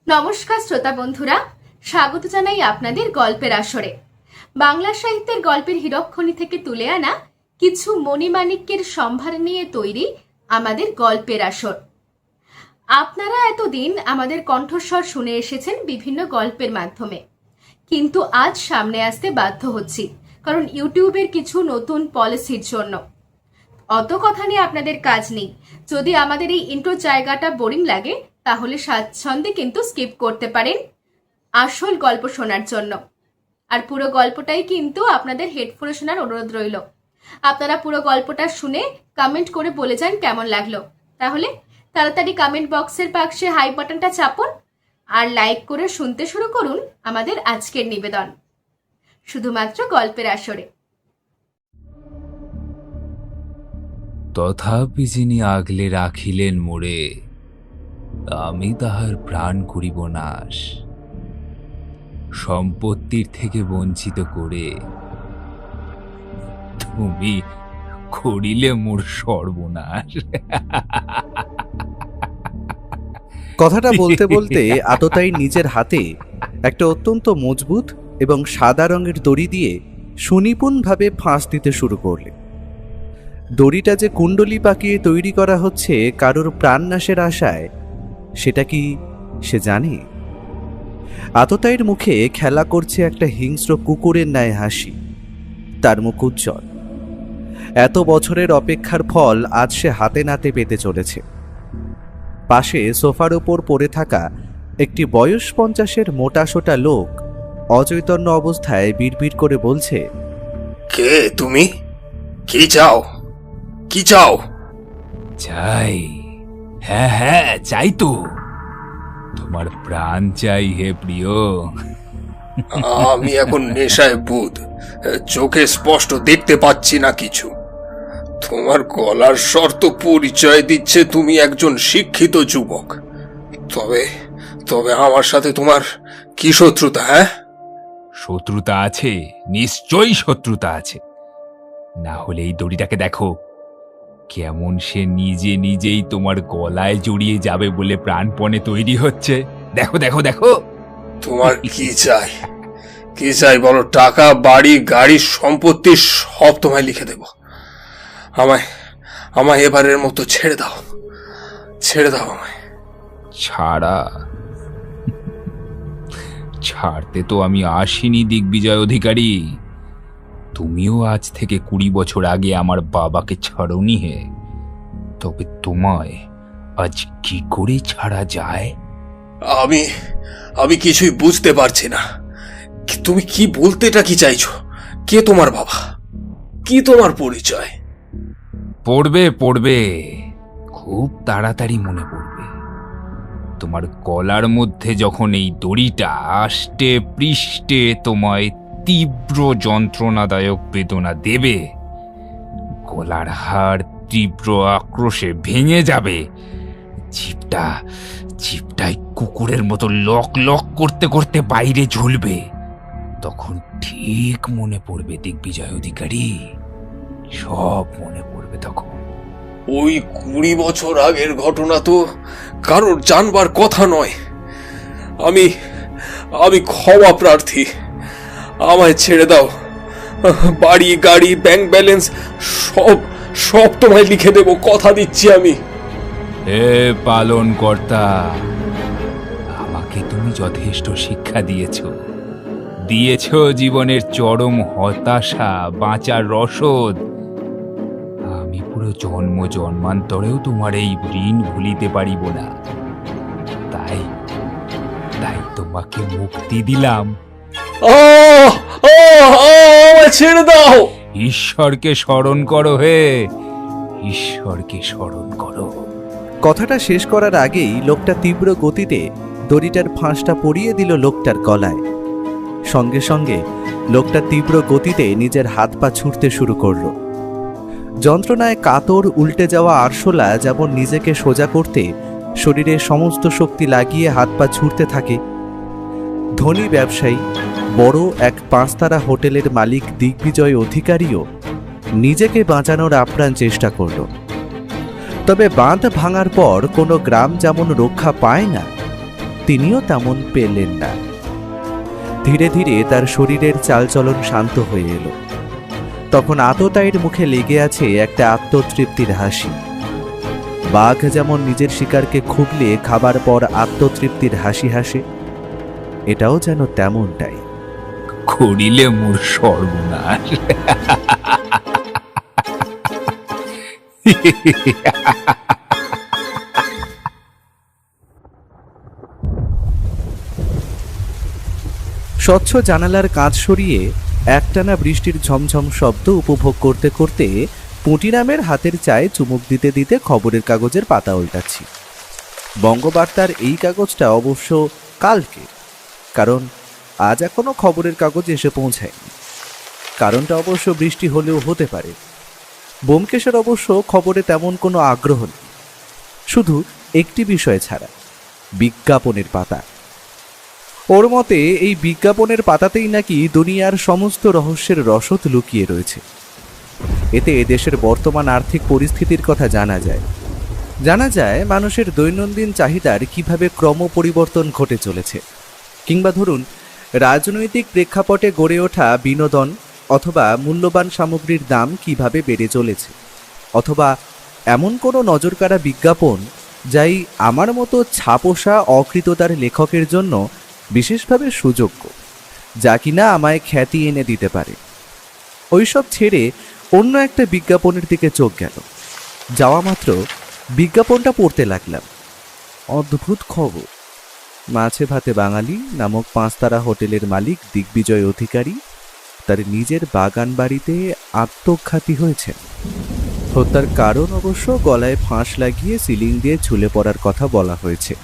নমস্কার শ্রোতা বন্ধুরা, স্বাগত জানাই আপনাদের গল্পের আসরে। বাংলা সাহিত্যের গল্পের হীরকখনি থেকে তুলে আনা কিছু মণিমাণিক্যের সম্ভার নিয়ে তৈরি আমাদের গল্পের আসর। আপনারা এতদিন আমাদের কণ্ঠস্বর শুনে এসেছেন বিভিন্ন গল্পের মাধ্যমে, কিন্তু আজ সামনে আসতে বাধ্য হচ্ছি, কারণ ইউটিউবের কিছু নতুন পলিসির জন্য। অত কথা নিয়ে আপনাদের কাজ নেই। যদি আমাদের এই ইন্ট্রো জায়গাটা বোরিং লাগে তাহলে স্বাচ্ছন্দ্যে কিন্তু স্কিপ করতে পারেন আসল গল্প শোনার জন্য। আর পুরো গল্পটাই কিন্তু আপনাদের হেডফোনে শোনার অনুরোধ রইল। আপনারা পুরো গল্পটা শুনে কমেন্ট করে বলে যান কেমন লাগলো। তাহলে তাড়াতাড়ি কমেন্ট বক্সের বাক্সে হাই বাটনটা চাপুন আর লাইক করে শুনতে শুরু করুন আমাদের আজকের নিবেদন, শুধুমাত্র গল্পের আসরে। তথাপি যিনি আগলে রাখিলেন মোরে, আমি তাহার প্রাণ করিব নাশ। সম্পত্তির থেকে বঞ্চিত করে তুমি করিলে মোর সর্বনাশ। কথাটা বলতে বলতে আততায়ী নিজের হাতে একটা অত্যন্ত মজবুত এবং সাদা রঙের দড়ি দিয়ে সুনিপুণভাবে ফাঁস দিতে শুরু করলে। দড়িটা যে কুণ্ডলি পাকিয়ে তৈরি করা হচ্ছে কারোর প্রাণনাশের আশায়, সেটা কি সে জানে? আততায়ীর মুখে খেলা করছে একটা হিংস্র কুকুরের ন্যায় হাসি। তার মুখ উজ্জ্বল। এত বছরের অপেক্ষার ফল আজ সে হাতে নাতে পেতে চলেছে। পাশে সোফার ওপর পড়ে থাকা একটি বয়স 50-এর মোটাসোটা লোক অচৈতন্য অবস্থায় বিড়বিড় করে বলছে, কে তুমি? কি চাও? কি চাও? চাই, হ্যাঁ হ্যাঁ চাই তো, তোমার প্রাণ চাই হে প্রিয়। আমি এখন নেশায় বুধ, চোখে স্পষ্ট দেখতে পাচ্ছি না কিছু। তোমার গলার স্বর তো পরিচয় দিচ্ছে তুমি একজন শিক্ষিত যুবক। তবে তবে আমার সাথে তোমার কি শত্রুতা? হ্যাঁ, শত্রুতা আছে, নিশ্চয়ই শত্রুতা আছে। না হলে এই দড়িটাকে দেখো, কেমন সে নিজে নিজেই তোমার গলায় জড়িয়ে যাবে বলে প্রাণপণে তৈরি হচ্ছে। দেখো দেখো দেখো। তোমার কি চাই? কি চাই বলো? টাকা, বাড়ি, গাড়ি, সম্পত্তি সব তোমায় লিখে দেব। আমায় এবারের মতো ছেড়ে দাও, ছেড়ে দাও আমায়। ছাড়তে তো আমি আসিনি দিগ্বিজয় অধিকারী। তুমিও আজ থেকে 20 বছর আগে আমার বাবাকে ছাড়োনি হে। তবে তোমায় আজ কি করে ছাড়া যায়? আমি কিছুই বুঝতে পারছি না। তুমি কি বলতেটা কি চাইছো? কে তোমার বাবা? কি তোমার পরিচয়? পড়বে, খুব তাড়াতাড়ি মনে পড়বে। তোমার গলার মধ্যে যখন এই দড়িটা আষ্টে পৃষ্ঠে তোমায় তীব্র যন্ত্রণাদায়ক বেদনা দেবে, গলার হাড় তীব্র আক্রোশে ভেঙে যাবে, জিভটাই কুকুরের মতো লক লক করতে করতে বাইরে ঝুলবে, তখন ঠিক মনে পড়বে দিগ্বিজয় অধিকারী, সব মনে পড়বে তখন। ওই 20 বছর আগের ঘটনা তো কারোর জানবার কথা নয়। আমি ক্ষমা প্রার্থী, আমায় ছেড়ে দাও। বাড়ি, গাড়ি, ব্যাংক ব্যালেন্স সব তোমায় লিখে দেব, কথা দিচ্ছি আমি। হে পালন কর্তা, আমাকে তুমি যথেষ্ট শিক্ষা দিয়েছ জীবনের চরম হতাশা বাঁচার রসদ। আমি পুরো জন্ম জন্মান্তরেও তোমার এই ঋণ ভুলিতে পারিব না। তাই তোমাকে মুক্তি দিলাম। ছেড়ে দাও। ঈশ্বরকে স্মরণ করো হে, ঈশ্বরকে স্মরণ করো। কথাটা শেষ করার আগেই লোকটা তীব্র গতিতে দড়িটার ফাঁসটা পরিয়ে দিল লোকটার গলায়। সঙ্গে সঙ্গে লোকটা তীব্র গতিতে নিজের হাত পা ছুটতে শুরু করল। যন্ত্রণায় কাতর উল্টে যাওয়া আরশোলা যেমন নিজেকে সোজা করতে শরীরের সমস্ত শক্তি লাগিয়ে হাত পা ছুটতে থাকে, ধনী ব্যবসায়ী বড় এক 5 তারা হোটেলের মালিক দিগ্বিজয় অধিকারীও নিজেকে বাঁচানোর আপ্রাণ চেষ্টা করল। তবে বাঁধ ভাঙার পর কোনো গ্রাম যেমন রক্ষা পায় না, তিনিও তেমন পেলেন না। ধীরে ধীরে তার শরীরের চালচলন শান্ত হয়ে এলো। তখন আততায়ীর মুখে লেগে আছে একটা আত্মতৃপ্তির হাসি। বাঘ যেমন নিজের শিকারকে খুবলে খাবার পর আত্মতৃপ্তির হাসি হাসে, এটাও যেন তেমনটাই। করিলে মোর সর্বনাশ। স্বচ্ছ জানালার কাঁচ সরিয়ে একটানা বৃষ্টির ঝমঝম শব্দ উপভোগ করতে করতে পুঁটিরামের হাতের চায়ে চুমুক দিতে দিতে খবরের কাগজের পাতা উল্টাচ্ছি। বঙ্গবার্তার এই কাগজটা অবশ্য কালকে, কারণ আজ এখনো খবরের কাগজ এসে পৌঁছায়নি। কারণটা অবশ্য বৃষ্টি হলেও হতে পারে। ব্যোমকেশের অবশ্য খবরে তেমন কোনো আগ্রহ নেই, শুধু একটি বিষয় ছাড়া, বিজ্ঞাপনের পাতা। ওর মতে এই বিজ্ঞাপনের পাতাতেই নাকি দুনিয়ার সমস্ত রহস্যের রসদ লুকিয়ে রয়েছে। এতে দেশের বর্তমান আর্থিক পরিস্থিতির কথা জানা যায় মানুষের দৈনন্দিন চাহিদার কিভাবে ক্রম পরিবর্তন ঘটে চলেছে, কিংবা ধরুন রাজনৈতিক প্রেক্ষাপটে গড়ে ওঠা বিনোদন অথবা মূল্যবান সামগ্রীর দাম কিভাবে বেড়ে চলেছে, অথবা এমন কোনো নজরকাড়া বিজ্ঞাপন যাই আমার মতো ছাপোষা অকৃতদার লেখকের জন্য বিশেষভাবে সুযোগ্য, যা কিনা আমায় খ্যাতি এনে দিতে পারে। ওইসব ছেড়ে অন্য একটা বিজ্ঞাপনের দিকে চোখ গেল। যাওয়া মাত্র বিজ্ঞাপনটা পড়তে লাগলাম। অদ্ভুত খবর। মাছে ভাতে বাঙালি নামক 5 তারা হোটেলের মালিক দিগ্বিজয় অধিকারী তার নিজের বাগান বাড়িতে আত্মঘাতী হয়েছেন। হত্যার কারণ অবশ্য গলায় ফাঁস লাগিয়ে সিলিং দিয়ে ঝুলে পড়ার কথা বলা হয়েছে।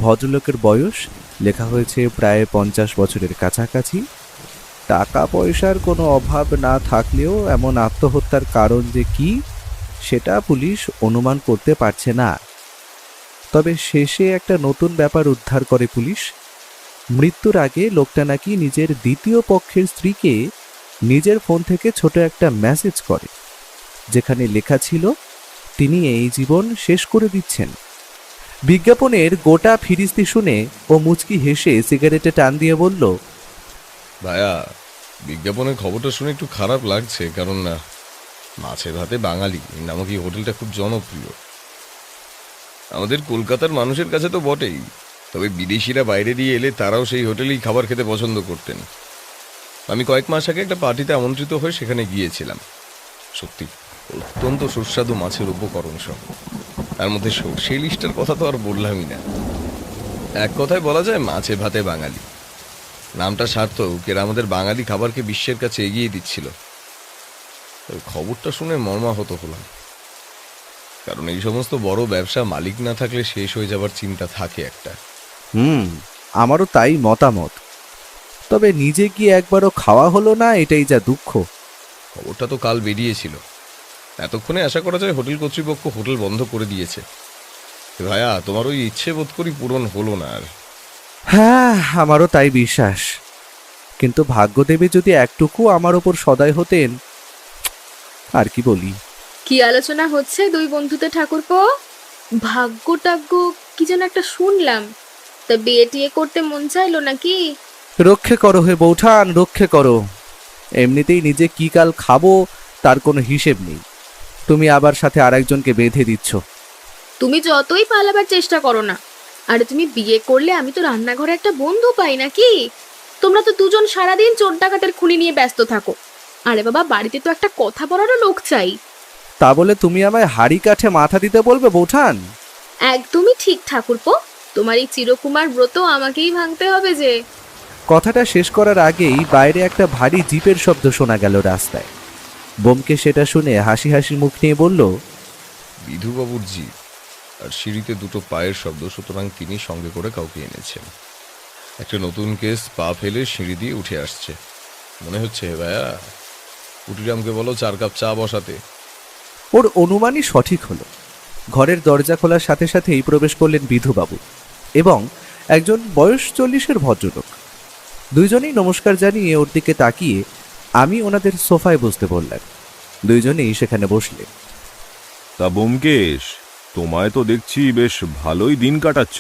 ভদ্রলোকের বয়স লেখা হয়েছে প্রায় 50 বছরের কাছাকাছি। টাকা পয়সার কোনো অভাব না থাকলেও এমন আত্মহত্যার কারণ যে কি সেটা পুলিশ অনুমান করতে পারছে না। তবে শেষে একটা নতুন ব্যাপার উদ্ধার করে পুলিশ। মৃত্যুর আগে লোকটা নাকি নিজের দ্বিতীয় পক্ষের স্ত্রীকে নিজের ফোন থেকে ছোট একটা মেসেজ করে, যেখানে লেখা ছিল তিনি এই জীবন শেষ করে দিচ্ছেন। বিজ্ঞাপনের গোটা ফিরিস্তি শুনে ও মুচকি হেসে সিগারেটে টান দিয়ে বলল, ভাইয়া, বিজ্ঞাপনের খবরটা শুনে একটু খারাপ লাগছে, কারণ না মাছে ভাতে বাঙালি নামক এই হোটেলটা খুব জনপ্রিয় আমাদের কলকাতার মানুষের কাছে তো বটেই, তবে বিদেশিরা বাইরে দিয়ে এলে তারাও সেই হোটেলেই খাবার খেতে পছন্দ করতেন। আমি কয়েক মাস আগে একটা পার্টিতে আমন্ত্রিত হয়ে সেখানে গিয়েছিলাম। সত্যি অত্যন্ত সুস্বাদু মাছের উপকরণ সব, তার মধ্যে সর্ষে ইলিশটার কথা তো আর বললামই না। এক কথায় বলা যায় মাছে ভাতে বাঙালি নামটা সার্থক, এরা আমাদের বাঙালি খাবারকে বিশ্বের কাছে এগিয়ে দিচ্ছিল। খবরটা শুনে মর্মাহত হলাম, কারণ এই সমস্ত বড় ব্যবসা মালিক না থাকলে শেষ হয়ে যাবার চিন্তা থাকে একটা। আমারও তাই মতামত। তবে নিজে গিয়ে একবারও খাওয়া হলো না, এটাই যা দুঃখ। খবরটা তো কাল বেরিয়েছিল, এতক্ষণে আশা করা যায় হোটেল কর্তৃপক্ষ হোটেল বন্ধ করে দিয়েছে। ভাইয়া, তোমার ওই ইচ্ছে বোধ করি পূরণ হলো না আর। হ্যাঁ, আমারও তাই বিশ্বাস। কিন্তু ভাগ্যদেবী যদি একটুকু আমার ওপর সদয় হতেন। আর কি বলি। কি আলোচনা হচ্ছে দুই বন্ধুতে ঠাকুরপো? ভাগ্য টাগ্য কি যেন একটা শুনলাম। তা বিয়ে টিয়ে করতে মন চাইলো নাকি? রক্ষে করো হে বৌঠান, রক্ষে করো। এমনিতেই নিজে কি কাল খাবো তার কোনো হিসেব নেই, তুমি আবার সাথে আরেকজনকে বেঁধে দিচ্ছ। তুমি যতই পালাবার চেষ্টা করো না, আরে তুমি বিয়ে করলে আমি তো রান্নাঘরে একটা বন্ধু পাই নাকি? তোমরা তো দুজন সারাদিন চোর ডাকাতের খুনি নিয়ে ব্যস্ত থাকো। আরে বাবা, বাড়িতে তো একটা কথা বলারও লোক চাই। তা বলে তুমি আমায় হাড়ি কাঠে মাথা দিতে বলবে বৌঠান? একদমই ঠিক ঠাকুরপো, তোমার এই চিরকুমার ব্রত আমাকেই ভাঙতে হবে যে। কথাটা শেষ করার আগেই বাইরে একটা ভারী জিপের শব্দ শোনা গেল রাস্তায়। ব্যোমকেশ সেটা শুনে হাসি হাসি মুখ নিয়ে বলল, বিধুবাবুর জিপ, আর সিঁড়িতে দুটো পায়ের শব্দ, সুতরাং তিনি সঙ্গে করে কাউকে এনেছেন। একটা নতুন কেস পা ফেলে সিঁড়ি দিয়ে উঠে আসছে মনে হচ্ছে। ভাইয়া, পুটিরামকে বলো 4 কাপ চা বসাতে। ওর অনুমানই সঠিক হলো। ঘরের দরজা খোলার সাথে সাথেই প্রবেশ করলেন বিধুবাবু এবং একজন বয়স 40-এর ভদ্রলোক। দুইজনেই নমস্কার জানিয়ে ওর দিকে তাকিয়ে আমি ওনাদের সোফায় বসতে বললাম। দুইজনেই সেখানে বসলে। তা ব্যোমকেশ, তোমায় তো দেখছি বেশ ভালোই দিন কাটাচ্ছ,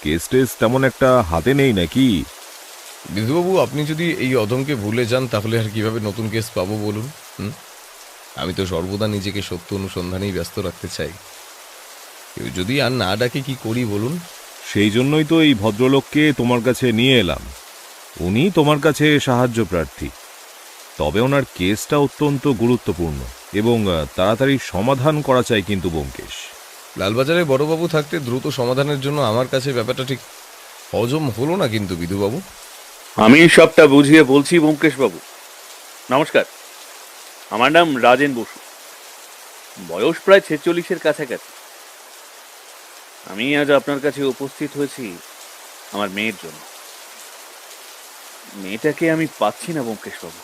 কেস টেস তেমন একটা হাতে নেই নাকি? বিধুবাবু, আপনি যদি এই অধমকে ভুলে যান তাহলে আর কিভাবে নতুন কেস পাবো বলুন? আমি তো সর্বদা নিজেকে সত্য অনুসন্ধানেই ব্যস্ত রাখতে চাই। কেউ যদি আর না ডাকে কি করি বলুন? সেই জন্যই তো এই ভদ্রলোককে তোমার কাছে নিয়ে এলাম। উনি তোমার কাছে সাহায্য প্রার্থী, তবে ওনার কেসটা অত্যন্ত গুরুত্বপূর্ণ এবং তাড়াতাড়ি সমাধান করা চাই কিন্তু ব্যোমকেশ। লালবাজারে বড়বাবু থাকতে দ্রুত সমাধানের জন্য আমার কাছে ব্যাপারটা ঠিক হজম হলো না কিন্তু বিধুবাবু। আমি সবটা বুঝিয়ে বলছি ব্যোমকেশ বাবু। নমস্কার, আমার নাম রাজেন বসু। বয়স প্রায় 46-এর কাছাকাছি। আমি আজ আপনার কাছে উপস্থিত হয়েছি আমার মেয়ের জন্য। মেয়েটাকে আমি পাচ্ছি না ব্যোমকেশ বাবু।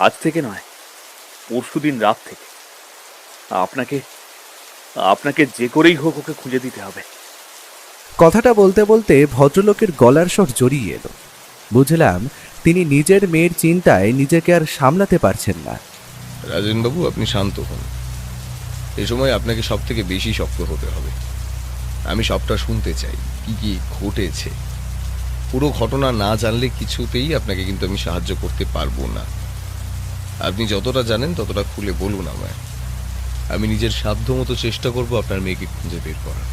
আজ থেকে নয়, পরশুদিন রাত থেকে। আপনাকে আপনাকে যে করেই হোক ওকে খুঁজে দিতে হবে। কথাটা বলতে বলতে ভদ্রলোকের গলার স্বর জড়িয়ে এলো। বুঝলাম তিনি নিজের মেয়ের চিন্তায় নিজেকে আর সামলাতে পারছেন না। রাজেনবাবু, আপনি শান্ত হন। এ সময় আপনাকে সব থেকে বেশি শক্ত হতে হবে। আমি সবটা শুনতে চাই, কি কি ঘটেছে। পুরো ঘটনা না জানলে কিছুতেই আপনাকে কিন্তু আমি সাহায্য করতে পারবো না। আপনি যতটা জানেন ততটা খুলে বলুন আমায়। আমি নিজের সাধ্যমতো চেষ্টা করব আপনার মেয়েকে খুঁজে বের করার।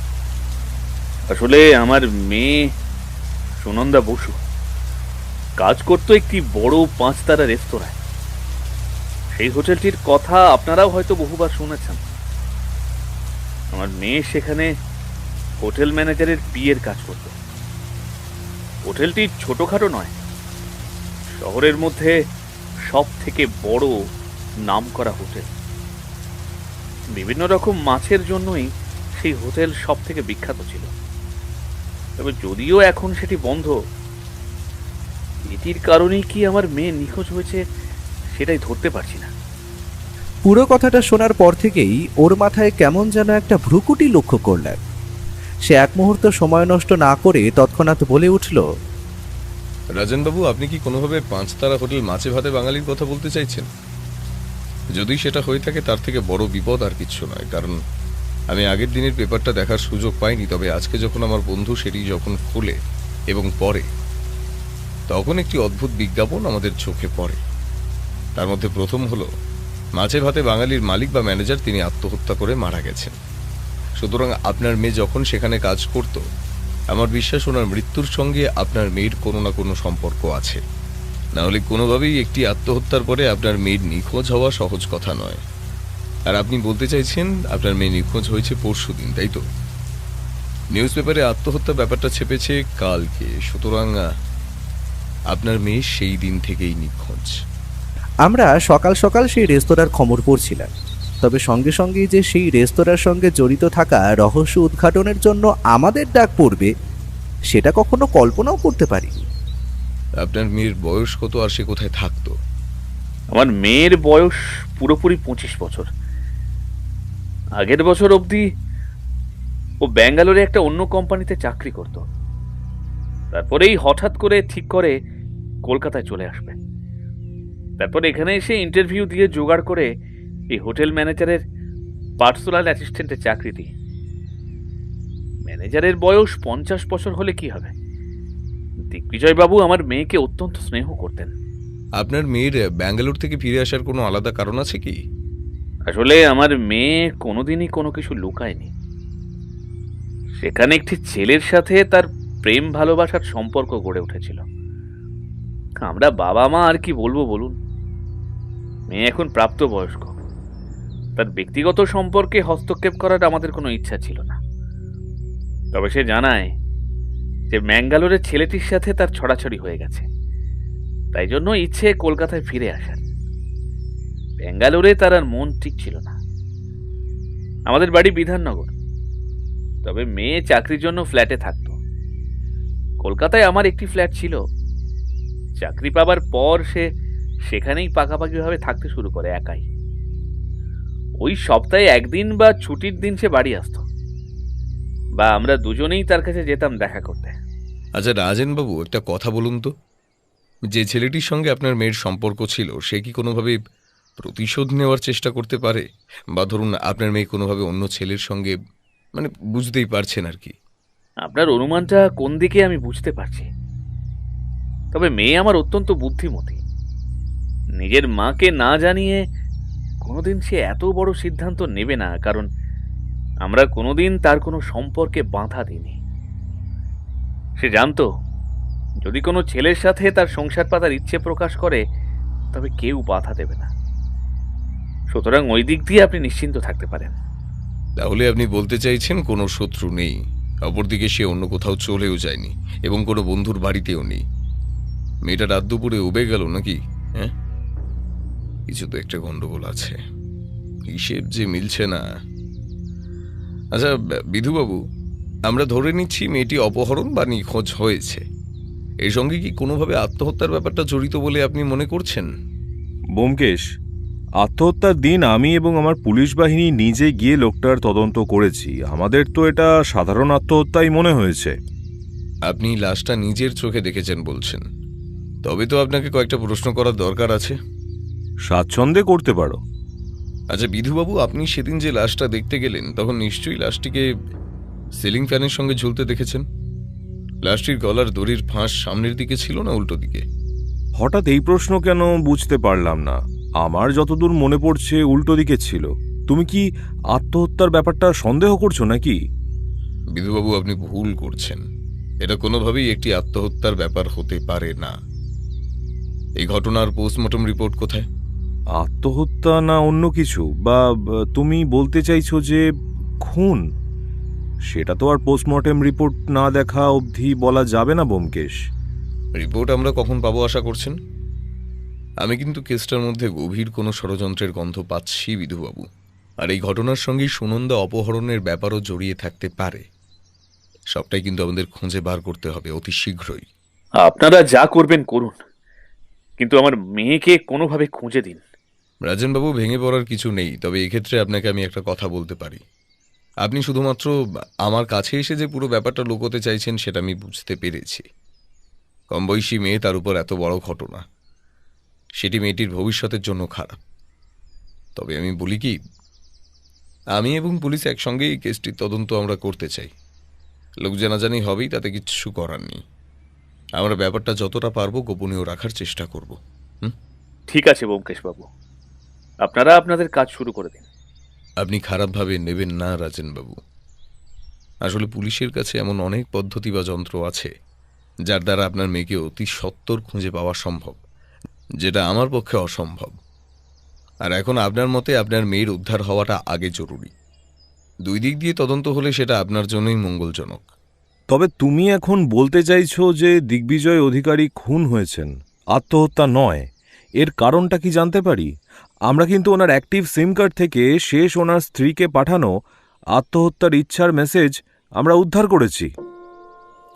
আসলে আমার মেয়ে সুনন্দা বসু কাজ করতো একটি বড় 5 তারা রেস্তোরাঁয়। সেই হোটেলটির কথা আপনারাও হয়তো বহুবার শুনেছেন। আমার মেয়ে সেখানে হোটেল ম্যানেজারের পিএর কাজ করত। হোটেলটি ছোটখাটো নয়, শহরের মধ্যে সব থেকে বড় নামকরা হোটেল। বিভিন্ন রকম মাছের জন্যই সেই হোটেল সব থেকে বিখ্যাত ছিল। তবে যদিও এখন সেটি বন্ধ, এটির কারণেই কি আমার মেয়ে নিখোঁজ হয়েছে সেটাই ধরতে পারছি না। পুরো কথাটা শোনার পর থেকেই ওর মাথায় কেমন যেন একটা ভ্রুকুটি লক্ষ্য করলেন। সে এক মুহূর্ত সময় নষ্ট না করে তৎক্ষণাৎ বলে উঠল, রাজেনবাবু, আপনি কি কোনোভাবে 5 তারা হোটেল মাছে ভাতে বাঙালির কথা বলতে চাইছেন? যদি সেটা হয়ে থাকে তার থেকে বড় বিপদ আর কিচ্ছু নয়। কারণ আমি আগের দিনের পেপারটা দেখার সুযোগ পাইনি, তবে আজকে যখন আমার বন্ধু সেটি যখন খোলে এবং পড়ে, তখন একটি অদ্ভুত বিজ্ঞাপন আমাদের চোখে পড়ে। তার মধ্যে প্রথম হলো, মাছে ভাতে বাঙালির মালিক বা ম্যানেজার তিনি আত্মহত্যা করে মারা গেছেন। সুতরাং আপনার মেয়ে যখন সেখানে কাজ করত, আমার বিশ্বাস ওনার মৃত্যুর সঙ্গে আপনার মেয়ের কোনো না কোনো সম্পর্ক আছে। না হলে কোনোভাবেই একটি আত্মহত্যার পরে আপনার মেয়ের নিখোঁজ হওয়া সহজ কথা নয়। আর আপনি বলতে চাইছেন আপনার মেয়ে নিখোঁজ হয়েছে পরশুদিন, তাই তো? নিউজ পেপারে আত্মহত্যা ব্যাপারটা ছেপেছে কালকে। সুতরাং আপনার মেয়ে সেই দিন থেকেই নিখোঁজ। আমরা সকাল সকাল সেই রেস্তোরাঁর খবর পড়ছিলাম, তবে সঙ্গে সঙ্গেই যে সেই রেস্তোরাঁর সঙ্গে জড়িত থাকা রহস্য উদ্ঘাটনের জন্য আমাদের ডাক পড়বে সেটা কখনো কল্পনাও করতে পারিনি। আপনার মেয়ের বয়স কত আর সে কোথায় থাকতো? আমার মেয়ের বয়স পুরোপুরি 25 বছর। আগের বছর অবধি ও ব্যাঙ্গালোরে একটা অন্য কোম্পানিতে চাকরি করত। তারপরেই হঠাৎ করে ঠিক করে কলকাতায় চলে আসবে। তারপর এখানে এসে ইন্টারভিউ দিয়ে জোগাড় করে এই হোটেল ম্যানেজারের পার্সোনাল অ্যাসিস্ট্যান্টের চাকরি দিই। ম্যানেজারের বয়স 50 বছর হলে কি হবে? দিগ্বিজয় বাবু আমার মেয়েকে অত্যন্ত স্নেহ করতেন। আপনার মেয়ের ব্যাঙ্গালোর থেকে ফিরে আসার কোনো আলাদা কারণ আছে কি? আসলে আমার মেয়ে কোনোদিনই কোনো কিছু লুকায়নি। সেখানে একটি ছেলের সাথে তার প্রেম ভালোবাসার সম্পর্ক গড়ে উঠেছিল। আমরা বাবা মা আর কি বলবো বলুন। মেয়ে এখন প্রাপ্তবয়স্ক। তার ব্যক্তিগত সম্পর্কে হস্তক্ষেপ করার আমাদের কোনো ইচ্ছা ছিল না। তবে সে জানায় যে ম্যাঙ্গালোরের ছেলেটির সাথে তার ছড়াছড়ি হয়ে গেছে, তাই জন্য ইচ্ছে কলকাতায় ফিরে আসার। ব্যাঙ্গালোরে তার আর মন ঠিক ছিল না। আমাদের বাড়ি বিধাননগর, তবে মেয়ে চাকরির জন্য ফ্ল্যাটে থাকতো। কলকাতায় আমার একটি ফ্ল্যাট ছিল। চাকরি পাবার পর সে সেখানেই পাকাপাকিভাবে থাকতে শুরু করে একাই। ওই সপ্তাহে একদিন বা ছুটির দিন সে বাড়ি আসতো, বা আমরা দুজনেই তার কাছে যেতাম দেখা করতে। আচ্ছা রাজেনবাবু, একটা কথা বলুন তো, যে ছেলেটির সঙ্গে আপনার মেয়ের সম্পর্ক ছিল সে কি কোনোভাবে প্রতিশোধ নেওয়ার চেষ্টা করতে পারে? বা ধরুন আপনার মেয়ে কোনোভাবে অন্য ছেলের সঙ্গে, মানে বুঝতেই পারছেন আর কি, আপনার অনুমানটা কোন দিকে আমি বুঝতে পারছি, তবে মেয়ে আমার অত্যন্ত বুদ্ধিমতী। নিজের মাকে না জানিয়ে কোনোদিন সে এত বড় সিদ্ধান্ত নেবে না, কারণ আমরা কোনোদিন তার কোনো সম্পর্কে বাধা দিইনি। সে জানতো যদি কোনো ছেলের সাথে তার সংসার পাতার ইচ্ছে প্রকাশ করে তবে কেউ বাধা দেবে না। সুতরাং ওই দিক দিয়ে আপনি নিশ্চিন্ত থাকতে পারেন। তাহলে আপনি বলতে চাইছেন কোনো শত্রু নেই, অপরদিকে সে অন্য কোথাও চলেও যায়নি এবং কোনো বন্ধুর বাড়িতেও নেই। মেয়েটা রাত দুপুরে উবে গেল নাকি? হ্যাঁ, কিছু তো একটা গন্ডগোল আছে, হিসেব যে মিলছে না। আচ্ছা বিধুবাবু, আমরা ধরে নিচ্ছি মেয়েটি অপহরণ বা নিখোঁজ হয়েছে, এর সঙ্গে কি কোনোভাবে আত্মহত্যার ব্যাপারটা জড়িত বলে আপনি মনে করছেন? ব্যোমকেশ, আত্মহত্যার দিন আমি এবং আমার পুলিশ বাহিনী নিজে গিয়ে লোকটার তদন্ত করেছি। আমাদের তো এটা সাধারণ আত্মহত্যাই মনে হয়েছে। আপনি লাশটা নিজের চোখে দেখেছেন বলছেন, তবে তো আপনাকে কয়েকটা প্রশ্ন করার দরকার আছে। স্বাচ্ছন্দ্যে করতে পারো। আচ্ছা বিধুবাবু, আপনি সেদিন যে লাশটা দেখতে গেলেন তখন নিশ্চয়ই লাশটিকে সিলিং ফ্যানের সঙ্গে ঝুলতে দেখেছেন। লাশটির গলার দড়ির ফাঁস সামনের দিকে ছিল না উল্টো দিকে? হঠাৎ এই প্রশ্ন কেন বুঝতে পারলাম না। আমার যতদূর মনে পড়ছে উল্টো দিকে ছিল। তুমি কি আত্মহত্যার ব্যাপারটা সন্দেহ করছো নাকি? বিধুবাবু, আপনি ভুল করছেন। এটা কোনোভাবেই একটি আত্মহত্যার ব্যাপার হতে পারে না। এই ঘটনার পোস্টমর্টম রিপোর্ট কোথায়? আত্মহত্যা না অন্য কিছু? বা তুমি বলতে চাইছো যে খুন? সেটা তো আর পোস্টমর্টেম রিপোর্ট না দেখা অবধি বলা যাবে না ব্যোমকেশ। রিপোর্ট আমরা কখন পাবো আশা করছেন? আমি কিন্তু কেসটার মধ্যে গভীর কোনো ষড়যন্ত্রের গন্ধ পাচ্ছি বিধুবাবু, আর এই ঘটনার সঙ্গে সুনন্দা অপহরণের ব্যাপারও জড়িয়ে থাকতে পারে। সবটাই কিন্তু আমাদের খুঁজে বার করতে হবে অতি শীঘ্রই। আপনারা যা করবেন করুন, কিন্তু আমার মেয়েকে কোনোভাবে খুঁজে দিন। রাজেনবাবু, ভেঙে পড়ার কিছু নেই, তবে এক্ষেত্রে আপনাকে আমি একটা কথা বলতে পারি। আপনি শুধুমাত্র আমার কাছে এসে যে পুরো ব্যাপারটা লুকোতে চাইছেন সেটা আমি বুঝতে পেরেছি। কম বয়সী মেয়ে, তার উপর এত বড় ঘটনা, সেটি মেয়েটির ভবিষ্যতের জন্য খারাপ। তবে আমি বলি কি, আমি এবং পুলিশ একসঙ্গে এই কেসটির তদন্ত আমরা করতে চাই। লোক জানাজানি হবেই, তাতে কিচ্ছু করার নেই। আমরা ব্যাপারটা যতটা পারবো গোপনীয় রাখার চেষ্টা করব। ঠিক আছে ব্যোমকেশ বাবু, আপনারা আপনাদের কাজ শুরু করে দিন। আপনি খারাপভাবে নেবেন না রাজেনবাবু। আসলে পুলিশের কাছে এমন অনেক পদ্ধতি বা যন্ত্র আছে যার দ্বারা আপনার মেয়েকে অতি সত্বর খুঁজে পাওয়া সম্ভব, যেটা আমার পক্ষে অসম্ভব। আর এখন আপনার মতে আপনার মেয়ের উদ্ধার হওয়াটা আগে জরুরি। দুই দিক দিয়ে তদন্ত হলে সেটা আপনার জন্যই মঙ্গলজনক। তবে তুমি এখন বলতে চাইছো যে দিগ্বিজয় অধিকারী খুন হয়েছেন, আত্মহত্যা নয়। এর কারণটা কি জানতে পারি? আমরা কিন্তু ওনার অ্যাক্টিভ সিম কার্ড থেকে শেষ ওনার স্ত্রীকে পাঠানো আত্মহত্যার ইচ্ছার মেসেজ আমরা উদ্ধার করেছি।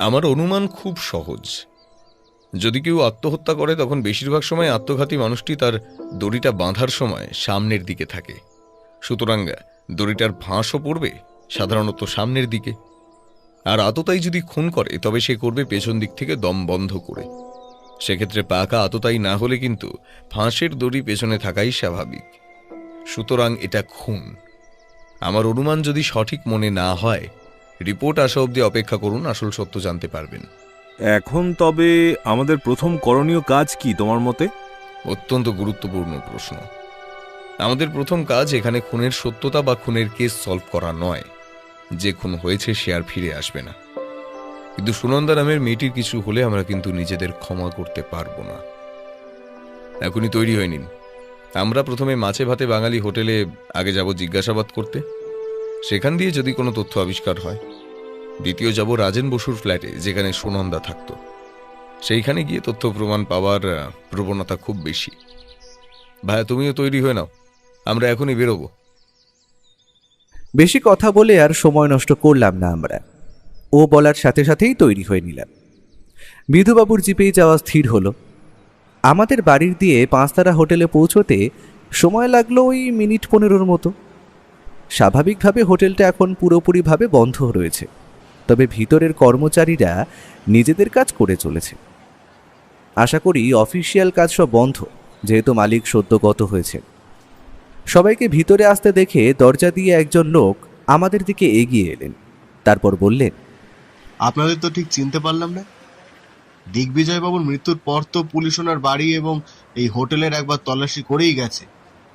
আমার অনুমান খুব সহজ। যদি কেউ আত্মহত্যা করে তখন বেশিরভাগ সময় আত্মঘাতী মানুষটি তার দড়িটা বাঁধার সময় সামনের দিকে থাকে। সুতরাং দড়িটার ফাঁসও পড়বে সাধারণত সামনের দিকে। আর আততায়ী যদি খুন করে তবে সে করবে পেছন দিক থেকে দম বন্ধ করে। সেক্ষেত্রে পাকা আততায়ী না হলে কিন্তু ফাঁসের দড়ি পেছনে থাকাই স্বাভাবিক। সুতরাং এটা খুন। আমার অনুমান যদি সঠিক মনে না হয়, রিপোর্ট আসা অবধি অপেক্ষা করুন, আসল সত্য জানতে পারবেন। এখন তবে আমাদের প্রথম করণীয় কাজ কি তোমার মতে? অত্যন্ত গুরুত্বপূর্ণ প্রশ্ন। আমাদের প্রথম কাজ এখানে খুনের সত্যতা বা খুনের কেস সলভ করা নয়। যে খুন হয়েছে সে আর ফিরে আসবে না, কিন্তু সুনন্দা নামের মেয়েটির কিছু হলে আমরা কিন্তু নিজেদের ক্ষমা করতে পারবো না। এখনই তৈরি হয়ে নিন। আমরা প্রথমে মাছে ভাতে বাঙালি হোটেলে আগে যাব জিজ্ঞাসাবাদ করতে, সেখান দিয়ে যদি কোনো তথ্য আবিষ্কার হয়। দ্বিতীয় যাব রাজেন বসুর ফ্ল্যাটে, যেখানে সুনন্দা থাকতো। সেইখানে গিয়ে তথ্য প্রমাণ পাওয়ার প্রবণতা খুব বেশি। ভাইয়া, তুমিও তৈরি হয়ে নাও, আমরা এখনই বেরোবো। বেশি কথা বলে আর সময় নষ্ট করলাম না আমরা। ও বলার সাথে সাথেই তৈরি হয়ে নিলাম। বিধুবাবুর জিপেই যাওয়া স্থির হলো। আমাদের বাড়ির দিয়ে 5 তারা হোটেলে পৌঁছতে সময় লাগলো ওই মিনিট 15 মতো। স্বাভাবিকভাবে হোটেলটা এখন পুরোপুরিভাবে বন্ধ রয়েছে, তবে ভিতরের কর্মচারীরা নিজেদের কাজ করে চলেছে। আশা করি অফিসিয়াল কাজ সব বন্ধ, যেহেতু মালিক সদ্যগত হয়েছে। সবাইকে ভিতরে আসতে দেখে দরজা দিয়ে একজন লোক আমাদের দিকে এগিয়ে এলেন। তারপর বললেন, আপনাদের তো ঠিক চিনতে পারলাম না। দিগ্বিজয় বাবুর মৃত্যুর পর তো পুলিশ ওনার বাড়ি এবং এই হোটেলের একবার তল্লাশি করেই গেছে।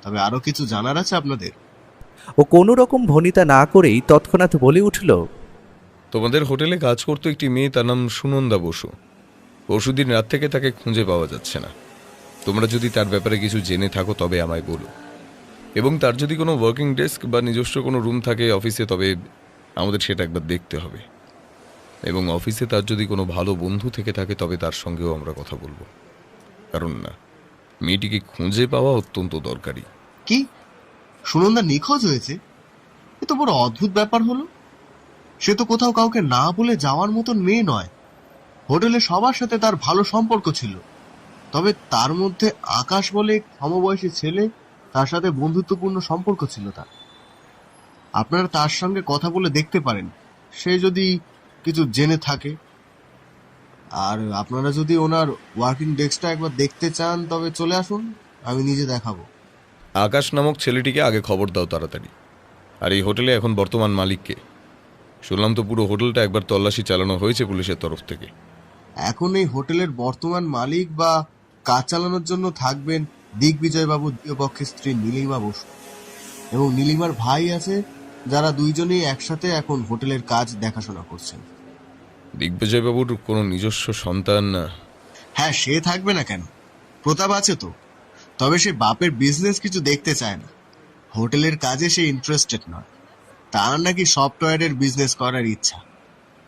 তবে আরো কিছু জানার আছে আপনাদের? ও কোনো রকম ভনিতা না করেই তৎক্ষণাৎ বলে উঠল, তোমাদের হোটেলে কাজ করতো একটি মেয়ে, তার নাম সুনন্দা বসু। পরশুদিন রাত থেকে তাকে খুঁজে পাওয়া যাচ্ছে না। তোমরা যদি তার ব্যাপারে কিছু জেনে থাকো তবে আমায় বলো, এবং তার যদি কোনো ওয়ার্কিং ডেস্ক বা নিজস্ব কোনো রুম থাকে অফিসে, তবে আমাদের সেটা একবার দেখতে হবে। এবং অফিসে তার যদি কোনো ভালো বন্ধু থেকে থাকে তবে তার সঙ্গেও আমরা কথা বলবো, কারণ না, মেয়েটিকে খুঁজে পাওয়া অত্যন্ত দরকারি। কি, সুনন্দা নিখোঁজ হয়েছে? এ তো বড় অদ্ভুত ব্যাপার হলো। সে তো কোথাও কাউকে না বলে যাওয়ার মতন মেয়ে নয়। হোটেলে সবার সাথে তার ভালো সম্পর্ক ছিল। তবে তার মধ্যে আকাশ বলে এক সমবয়সী ছেলে, তার সাথে বন্ধুত্বপূর্ণ সম্পর্ক ছিল তার। আপনারা তার সঙ্গে কথা বলে দেখতে পারেন, সে যদি কিছু জেনে থাকে। আর আপনারা যদি ওনার ওয়ার্কিং ডেস্কটা একবার দেখতে চান তবে চলে আসুন, আমি নিজে দেখাবো। আকাশ নামক ছেলেটিকে আগে খবর দাও তাড়াতাড়ি। আর এই হোটেলে এখন বর্তমান মালিককে? শুনলাম তো পুরো হোটেলটা একবার তল্লাশি চালানো হয়েছে পুলিশের তরফ থেকে। এখন এই হোটেলের বর্তমান মালিক বা কাজ চালানোর জন্য থাকবেন দিগ্বিজয় বাবুর দ্বিতীয় পক্ষের স্ত্রী নীলিমা বসু এবং নীলিমার ভাই আছে, যারা দুইজনেই একসাথে এখন হোটেলের কাজ দেখাশোনা করছেন। দিগ্বিজয়বাবুর কোনো নিজস্ব সন্তান? হ্যাঁ, সে থাকবে না কেন, প্রতাপ আছে তো। তবে সে বাপের বিজনেস কিছু দেখতে চায় না, হোটেলের কাজে সে ইন্টারেস্টেড নয়। তার নাকি সফটওয়্যারের বিজনেস করার ইচ্ছা।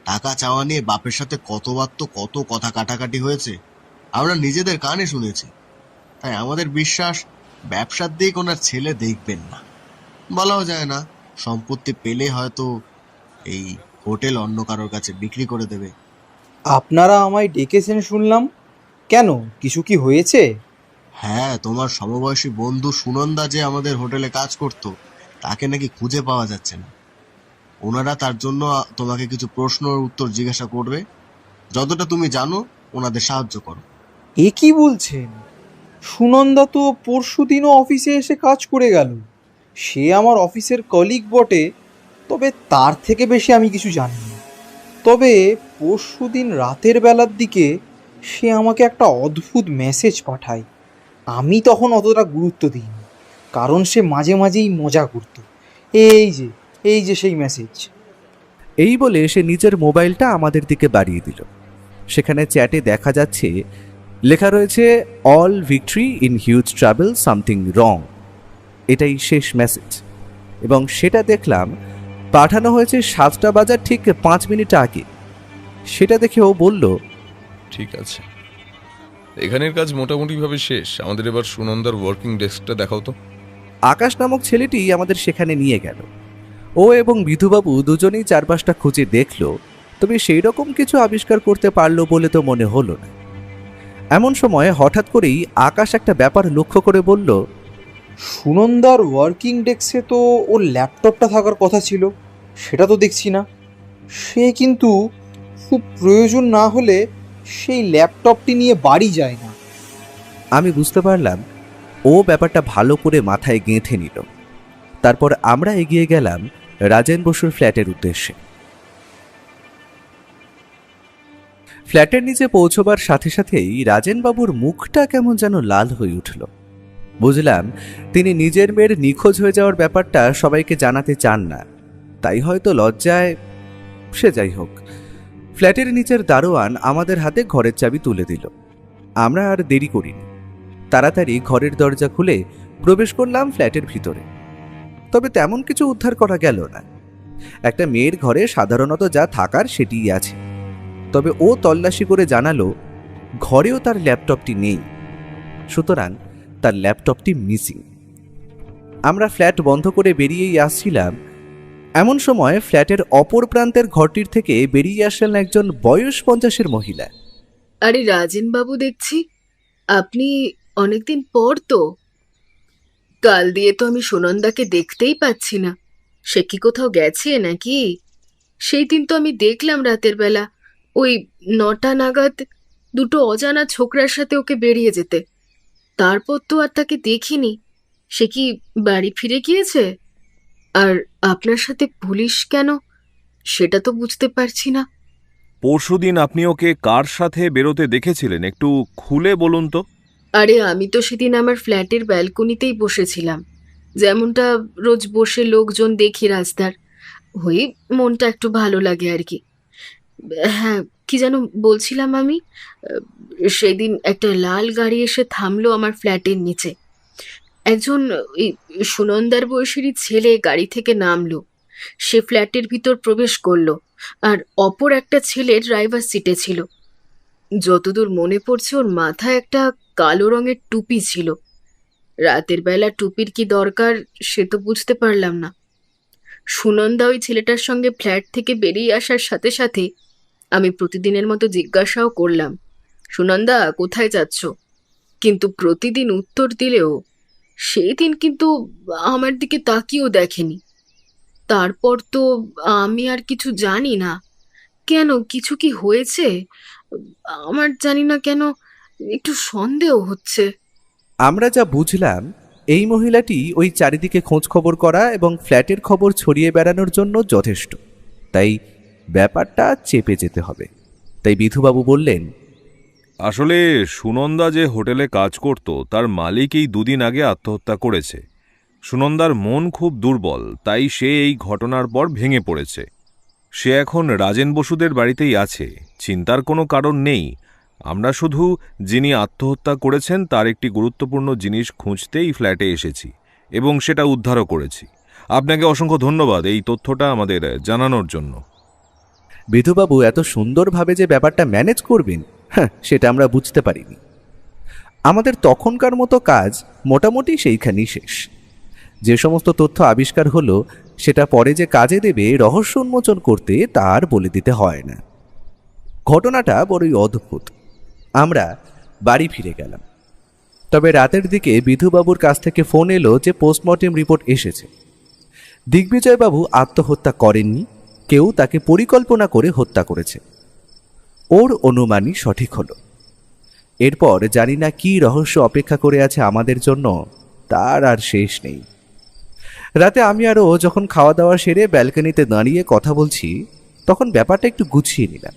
টাকা চাওয়া নিয়ে বাপের সাথে কতবার তো কত কথা কাটাকাটি হয়েছে, আমরা নিজেদের কানে শুনেছি। তাই আমাদের বিশ্বাস ব্যবসার দিক ওনার ছেলে দেখবেন না। বলাও যায় না, সম্পত্তি পেলে হয়তো এই হোটেল অন্য কারোর কাছে বিক্রি করে দেবে। আপনারা আমায় ডেকেছেন শুনলাম, কেন, কিছু কি হয়েছে? হ্যাঁ, তোমার সমবয়সী বন্ধু সুনন্দা যে আমাদের হোটেলে কাজ করত, তাকে নাকি খুঁজে পাওয়া যাচ্ছে না। ওনারা তার জন্য তোমাকে কিছু প্রশ্নের উত্তর জিজ্ঞাসা করবে। যতটা তুমি জানো ওনাদের সাহায্য করো। এ কি বলছেন? সুনন্দা তো পরশুদিনও অফিসে এসে কাজ করে গেল। সে আমার অফিসের কলিগ বটে, তবে তার থেকে বেশি আমি কিছু জানি না। তবে পরশুদিন রাতের বেলার দিকে সে আমাকে একটা অদ্ভুত মেসেজ পাঠায়। আমি তখন অতটা গুরুত্ব দিইনি, কারণ সে মাঝে মাঝেই মজা করত। এই যে সেই মেসেজ। এই বলে সে নিজের মোবাইলটা আমাদের দিকে বাড়িয়ে দিল। সেখানে চ্যাটে দেখা যাচ্ছে, লেখা রয়েছে, all victory in huge travel, something wrong. এটাই শেষ মেসেজ, এবং সেটা দেখলাম পাঠানো হয়েছে 7টা বাজার ঠিক 5 মিনিট আগে। সেটা দেখে ও বলল, ঠিক আছে, এখানের কাজ মোটামুটিভাবে শেষ। আমাদের এবার সুনন্দার ওয়ার্কিং ডেস্কটা দেখাও তো। আকাশ নামক ছেলেটি আমাদের সেখানে নিয়ে গেল। ও এবং বিধুবাবু দুজনেই চারপাশটা খুঁজে দেখল, তবে সেই রকম কিছু আবিষ্কার করতে পারলো বলে তো মনে হলো না। এমন সময় হঠাৎ করেই আকাশ একটা ব্যাপার লক্ষ্য করে বলল, সুনন্দার ওয়ার্কিং ডেস্কে তো ওর ল্যাপটপটা থাকার কথা ছিল, সেটা তো দেখছি না। সে কিন্তু খুব প্রয়োজন না হলে সেই ল্যাপটপটি নিয়ে বাড়ি যায় না। আমি বুঝতে পারলাম ও ব্যাপারটা ভালো করে মাথায় গেঁথে নিল। তারপর আমরা এগিয়ে গেলাম রাজেন বসুর ফ্ল্যাটের উদ্দেশ্যে। ফ্ল্যাটের নিচে পৌঁছবার সাথে সাথেই রাজেনবাবুর মুখটা কেমন যেন লাল হয়ে উঠল। বুঝলাম তিনি নিজের মেয়ের নিখোঁজ হয়ে যাওয়ার ব্যাপারটা সবাইকে জানাতে চান না, তাই হয়তো লজ্জায়। সে যাই হোক, ফ্ল্যাটের নিচের দারোয়ান আমাদের হাতে ঘরের চাবি তুলে দিল। আমরা আর দেরি করিনি, তাড়াতাড়ি ঘরের দরজা খুলে প্রবেশ করলাম ফ্ল্যাটের ভিতরে। তবে তেমন কিছু উদ্ধার করা গেল না। একটা মেয়ের ঘরে সাধারণত যা থাকার সেটিই আছে। তবে ও তল্লাশি করে জানালো ঘরেও তার ল্যাপটপটি নেই, সুতরাং তার ল্যাপটপটি মিসিং। আমরা ফ্ল্যাট বন্ধ করে বেরিয়েই আসছিলাম, এমন সময় ফ্ল্যাটের অপর প্রান্তের ঘরটির থেকে বেরিয়ে আসলেন একজন বয়স 50-এর মহিলা। আরে রাজেন বাবু, দেখছি আপনি অনেকদিন পর তো। কাল দিয়ে তো আমি সুনন্দাকে দেখতেই পাচ্ছি না। সে কি কোথাও গেছে নাকি? সেই দিন তো আমি দেখলাম রাতের বেলা ওই 9টা নাগাদ দুটো অজানা ছোকরার সাথে ওকে বেরিয়ে যেতে। তারপর তো আর তাকে দেখিনি। সে কি বাড়ি ফিরে গিয়েছে? আর আপনার সাথে পুলিশ কেন, সেটা তো বুঝতে পারছি না। পরশুদিন আপনি ওকে কার সাথে বেরোতে দেখেছিলেন একটু খুলে বলুন তো। আরে আমি তো সেদিন আমার ফ্ল্যাটের ব্যালকনিতেই বসেছিলাম, যেমনটা রোজ বসে লোকজন দেখি রাস্তার, ওই মনটা একটু ভালো লাগে আর কি। হ্যাঁ, কি যেন বলছিলাম আমি, সেদিন একটা লাল গাড়ি এসে থামলো আমার ফ্ল্যাটের নিচে। একজন ওই সুনন্দার বয়সেরই ছেলে গাড়ি থেকে নামলো, সে ফ্ল্যাটের ভিতর প্রবেশ করলো, আর অপর একটা ছেলে ড্রাইভার সিটে ছিল। যতদূর মনে পড়ছে ওর মাথায় একটা কালো রঙের টুপি ছিল। রাতের বেলা টুপির কি দরকার সে তো বুঝতে পারলাম না। সুনন্দা ওই ছেলেটার সঙ্গে ফ্ল্যাট থেকে বেরিয়ে আসার সাথে সাথে আমি প্রতিদিনের মতো জিজ্ঞাসাও করলাম, সুনন্দা কোথায় যাচ্ছ? কিন্তু প্রতিদিন উত্তর দিলেও সেই দিন কিন্তু আমার দিকে তাকিয়েও দেখেনি। তারপর তো আমি আর কিছু জানি না। কেন, কিছু কি হয়েছে? আমার জানি না কেন একটু সন্দেহ হচ্ছে। আমরা যা বুঝলাম, এই মহিলাটি ওই চারিদিকে খোঁজ খবর করা এবং ফ্ল্যাটের খবর ছড়িয়ে বেড়ানোর জন্য যথেষ্ট, তাই ব্যাপারটা চেপে যেতে হবে। তাই বিধুবাবু বললেন, আসলে সুনন্দা যে হোটেলে কাজ করত তার মালিক এই 2 দিন আগে আত্মহত্যা করেছে। সুনন্দার মন খুব দুর্বল, তাই সে এই ঘটনার পর ভেঙে পড়েছে। সে এখন রাজেন বসুদের বাড়িতেই আছে, চিন্তার কোনো কারণ নেই। আমরা শুধু যিনি আত্মহত্যা করেছেন তার একটি গুরুত্বপূর্ণ জিনিস খুঁজতেই ফ্ল্যাটে এসেছি এবং সেটা উদ্ধারও করেছি। আপনাকে অসংখ্য ধন্যবাদ এই তথ্যটা আমাদের জানানোর জন্য। বিধুবাবু এত সুন্দরভাবে যে ব্যাপারটা ম্যানেজ করবেন, সেটা আমরা বুঝতে পারিনি। আমাদের তখনকার মতো কাজ মোটামুটি সেইখানেই শেষ। যে সমস্ত তথ্য আবিষ্কার হলো সেটা পরে যে কাজে দেবে রহস্য উন্মোচন করতে তার বলে দিতে হয় না। ঘটনাটা বড়ই অদ্ভুত। আমরা বাড়ি ফিরে গেলাম। তবে রাতের দিকে বিধুবাবুর কাছ থেকে ফোন এলো যে পোস্টমর্টেম রিপোর্ট এসেছে। দিগ্বিজয়বাবু আত্মহত্যা করেননি, কেউ তাকে পরিকল্পনা করে হত্যা করেছে। ওর অনুমানই সঠিক হলো। এরপর জানি না কি রহস্য অপেক্ষা করে আছে আমাদের জন্য, তার আর শেষ নেই। রাতে আমি আর ও যখন খাওয়া দাওয়া সেরে ব্যালকনিতে দাঁড়িয়ে কথা বলছি, তখন ব্যাপারটা একটু গুছিয়ে নিলাম।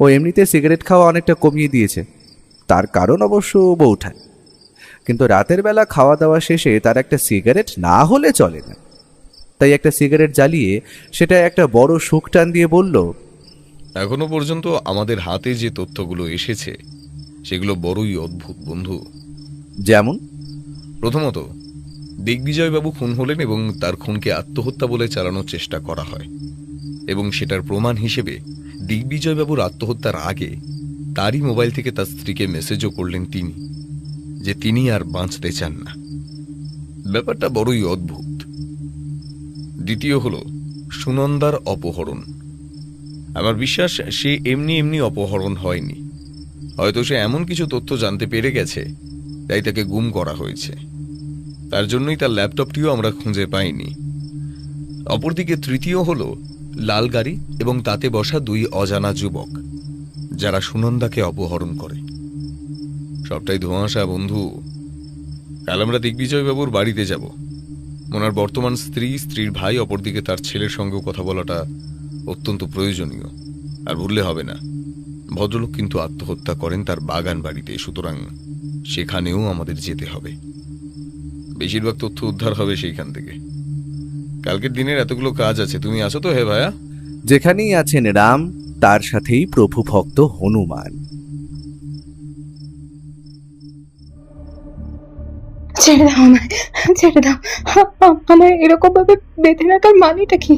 ও এমনিতে সিগারেট খাওয়া অনেকটা কমিয়ে দিয়েছে, তার কারণ অবশ্য বউঠান। কিন্তু রাতের বেলা খাওয়া দাওয়া শেষে তার একটা সিগারেট না হলে চলে না। তাই একটা সিগারেট জ্বালিয়ে সেটা একটা বড় শুক টান দিয়ে বলল, এখনো পর্যন্ত আমাদের হাতে যে তথ্যগুলো এসেছে সেগুলো বড়ই অদ্ভুত বন্ধু। যেমন? প্রথমত, দিগ্বিজয়বাবু খুন হলেন এবং তার খুনকে আত্মহত্যা বলে চালানোর চেষ্টা করা হয়, এবং সেটার প্রমাণ হিসেবে দিগ্বিজয়বাবুর আত্মহত্যার আগে তারই মোবাইল থেকে তার স্ত্রীকে মেসেজও করলেন তিনি, যে তিনি আর বাঁচতে চান না। ব্যাপারটা বড়ই অদ্ভুত। দ্বিতীয় হল সুনন্দার অপহরণ। আমার বিশ্বাস সে এমনি এমনি অপহরণ হয়নি, হয়তো সে এমন কিছু তথ্য জানতে পেরে গেছে তাই তাকে গুম করা হয়েছে। তার জন্যই তার ল্যাপটপটিও আমরা খুঁজে পাইনি। অপরদিকে তৃতীয় হল লাল গাড়ি এবং তাতে বসা 2 অজানা যুবক যারা সুনন্দাকে অপহরণ করে। সবটাই ধোঁয়াশা বন্ধু। কাল আমরা দিগ্বিজয়বাবুর বাড়িতে যাব। ওনার বর্তমান স্ত্রী, স্ত্রীর ভাই, অপরদিকে তার ছেলের সঙ্গেও কথা বলাটা অত্যন্ত প্রয়োজনীয়। আর ভুললে হবে না, ভদ্রলোক কিন্তু আত্মহত্যা করেন তার বাগান বাড়িতে, সুতরাং সেখানেও আমাদের যেতে হবে। বেশিরভাগ তথ্য উদ্ধার হবে সেইখান থেকে। কালকের দিনের এতগুলো কাজ আছে, তুমি আছো তো? হে ভাইয়া। যেখানেই আছেন রাম, তার সাথেই প্রভু ভক্ত হনুমান। ছেড়ে দাও আমায়, ছেড়ে দাও। আমার এরকম ভাবে বেঁধে রাখার মানেটা কি?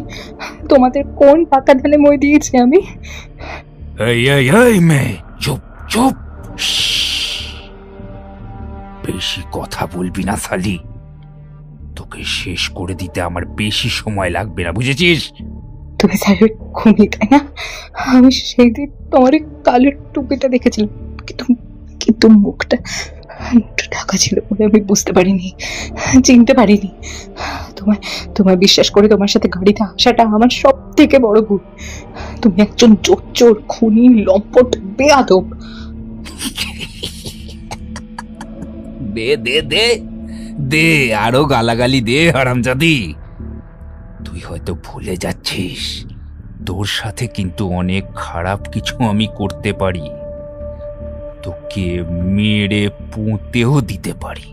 তোমাদের কোন পাকা ধানে মই দিয়েছি আমি? এই এই এই মেয়ে, চুপ চুপ। বেশি কথা বলবি না শালি, তোকে শেষ করে দিতে আমার বেশি সময় লাগবে না, বুঝেছিস? তুমি স্যারের খুনি, তাই না? আমি সেই দিন তোমার কালের টুপিটা দেখেছিলাম, কিন্তু কিন্তু মুখটা ঢাকা ছিল বলে আমি বুঝতে পারিনি, চিনতে পারিনি। তোমায় বিশ্বাস করে তোমার সাথে গাড়িতে আসাটা আমার সব থেকে বড় ভুল। তুমি একজন চোর, খুনি, লম্পট, বেয়াদব। দে দে দে দে, আরো গালাগালি দে হারামজাদি। তুই হয়তো ভুলে যাচ্ছিস তোর সাথে কিন্তু অনেক খারাপ কিছু আমি করতে পারি। তোকে মেরে পুঁতেও দিতে পারি।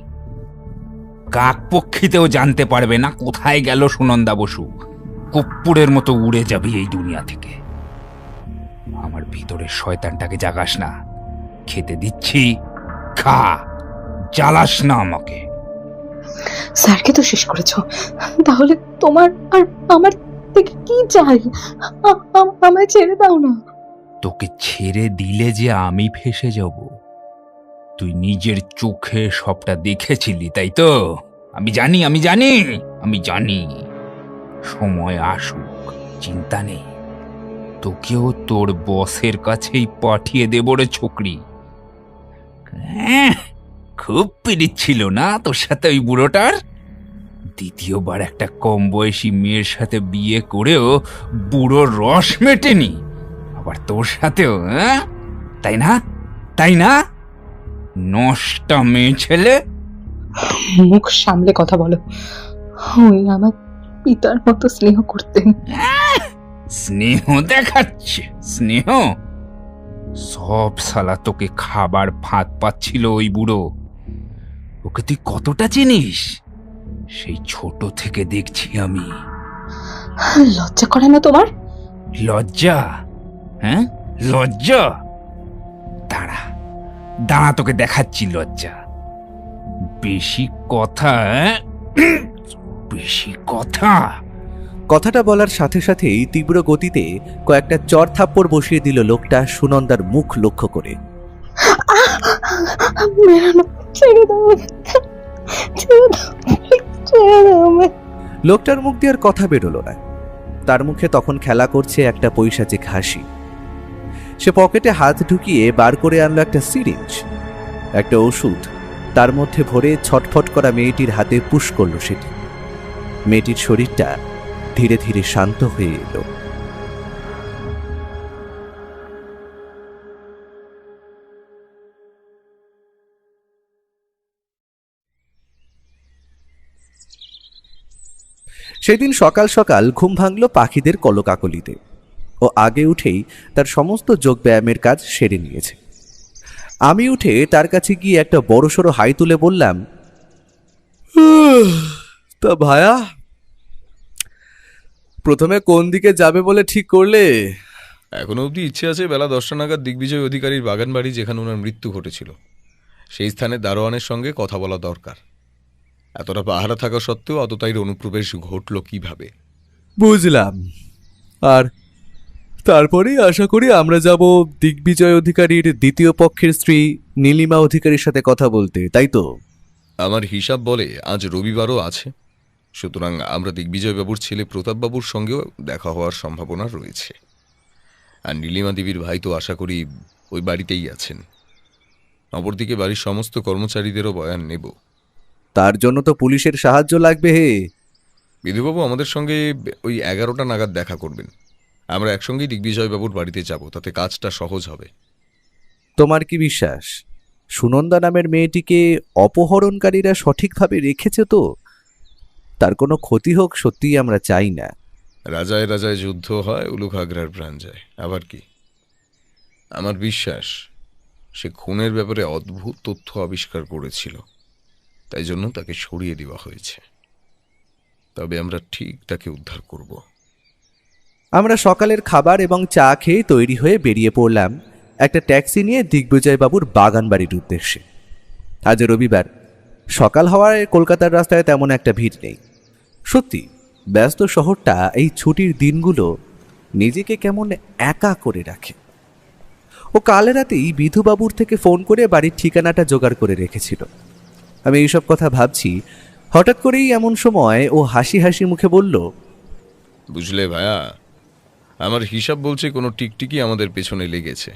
কাকপক্ষীতেও জানতে পারবে না কোথায় গেল সুনন্দা বসু। কপ্পুরের মতো উড়ে যাবি এই দুনিয়া থেকে। আমার ভিতরের শয়তানটাকে জাগাস না। খেতে দিচ্ছি, খা, জ্বালাস না আমাকে। স্যারকে তো শেষ করেছো, তাহলে তোমার আর আমার থেকে কি চাই? আমায় ছেড়ে দাও না। তোকে ছেড়ে দিলে যে আমি ফেঁসে যাব। তুই নিজের চোখে সবটা দেখেছিলি, তাই তো? আমি জানি, আমি জানি, আমি জানি। সময় আসুক, চিন্তা নেই। তোকেও তোর বসের কাছেই পাঠিয়ে দেব রে ছোকরি। খুব পিড়িত ছিল না তোর সাথে ওই বুড়োটার? দ্বিতীয়বার একটা কম বয়সী মেয়ের সাথে বিয়ে করেও বুড়োর রস মেটেনি, আবার তোর সাথেও? তাই না, তাই না? নষ্টা মেয়ে ছেলে। মুখ সামলে কথা বলো। উনি আমার পিতার মতো স্নেহ করতেন। স্নেহ দেখাচ্ছে? স্নেহ? সব শালা তোকে খাবার ফাঁদ পাচ্ছিল ওই বুড়ো। ওকে তুই কতটা চিনিস? সেই ছোট থেকে দেখছি আমি। লজ্জা করে না তোমার? লজ্জা? হ্যাঁ, লজ্জা? দাঁড়া দাঁড়া, তোকে দেখাচ্ছি লজ্জা। বেশি কথা, বেশি কথা। কথাটা বলার সাথে সাথেই তীব্র গতিতে কয়েকটা চড় থাপ্পড় বসিয়ে দিল লোকটা সুনন্দার মুখ লক্ষ্য করে। ছেড়ে দাও, ছেড়ে দাও, ছেড়ে দাও আমায়। লোকটার মুখ দিয়ে আর কথা বেরোলো না। তার মুখে তখন খেলা করছে একটা পৈশাচিক হাসি। সে পকেটে হাত ঢুকিয়ে বার করে আনলো একটা সিরিঞ্জ, একটা ওষুধ তার মধ্যে ভরে ছটফট করা মেয়েটির হাতে পুশ করলো সেটি। মেয়েটির শরীরটা ধীরে ধীরে শান্ত হয়ে এলো। সেদিন সকাল সকাল ঘুম ভাঙল পাখিদের কলকাকলিতে। ও আগে উঠেই তার সমস্ত যোগ ব্যায়ামের কাজ সেরে নিয়েছে। আমি উঠে তার কাছে গিয়ে একটা বড়সড় হাই তুলে বললাম, তা ভায়া, প্রথমে কোন দিকে যাবে বলে ঠিক করলে? এখনো অবধি ইচ্ছে আছে বেলা 10টা নাগাদ দিগ্বিজয় অধিকারীর বাগান বাড়ি, যেখানে ওনার মৃত্যু ঘটেছিল, সেই স্থানে দারোয়ানের সঙ্গে কথা বলা দরকার। এতটা পাহারা থাকা সত্ত্বেও অতটাই অনুপ্রবেশ ঘটল কিভাবে? বুঝলাম। আর তারপরেই আশা করি আমরা যাব দিগ্বিজয় অধিকারীর দ্বিতীয় পক্ষের স্ত্রী নীলিমা অধিকারীর সাথে কথা বলতে, তাই তো? আমার হিসাব বলে আজ রবিবারও আছে, সুতরাং আমরা দিগ্বিজয়বাবুর ছেলে প্রতাপবাবুর সঙ্গেও দেখা হওয়ার সম্ভাবনা রয়েছে। আর নীলিমা দেবীর ভাই তো আশা করি ওই বাড়িতেই আছেন। অপরদিকে বাড়ির সমস্ত কর্মচারীদেরও বয়ান নেব। তার জন্য তো পুলিশের সাহায্য লাগবে হে। বিধুবাবু আমাদের সঙ্গে ওই 11টা নাগাদ দেখা করবেন। আমরা একসঙ্গেই দিগ্বিজয়বাবুর বাড়িতে যাব, তাতে কাজটা সহজ হবে। তোমার কি বিশ্বাস সুনন্দা নামের মেয়েটিকে অপহরণকারীরা সঠিকভাবে রেখেছে তো? তার কোনো ক্ষতি হোক সত্যিই আমরা চাই না। রাজায় রাজায় যুদ্ধ হয়, উলুক আগ্রার প্রাণ যায়, আবার কি? আমার বিশ্বাস সে খুনের ব্যাপারে অদ্ভুত তথ্য আবিষ্কার করেছিল, তাই জন্য তাকে সরিয়ে দেওয়া হয়েছে। তবে আমরা ঠিক তাকে উদ্ধার করব। আমরা সকালের খাবার এবং চা খেয়ে তৈরি হয়ে বেরিয়ে পড়লাম একটা ট্যাক্সি নিয়ে দিগ্বিজয়বাবুর বাগান বাড়ির উদ্দেশ্যে। আজ রবিবার, সকাল হওয়ায় কলকাতার রাস্তায় তেমন একটা ভিড় নেই। সত্যি ব্যস্ত শহরটা এই ছুটির দিনগুলো নিজেকে কেমন একা করে রাখে। ও কাল রাতেই বিধুবাবুর থেকে ফোন করে বাড়ির ঠিকানাটা জোগাড় করে রেখেছিল। আমি এইসব কথা ভাবছি, হঠাৎ করেই এমন সময় ও হাসি হাসি মুখে বলল, বুঝলে ভায়া, আমার হিসাব বলছে কোনো টিকটিকি আমাদের পেছনে লেগেছে।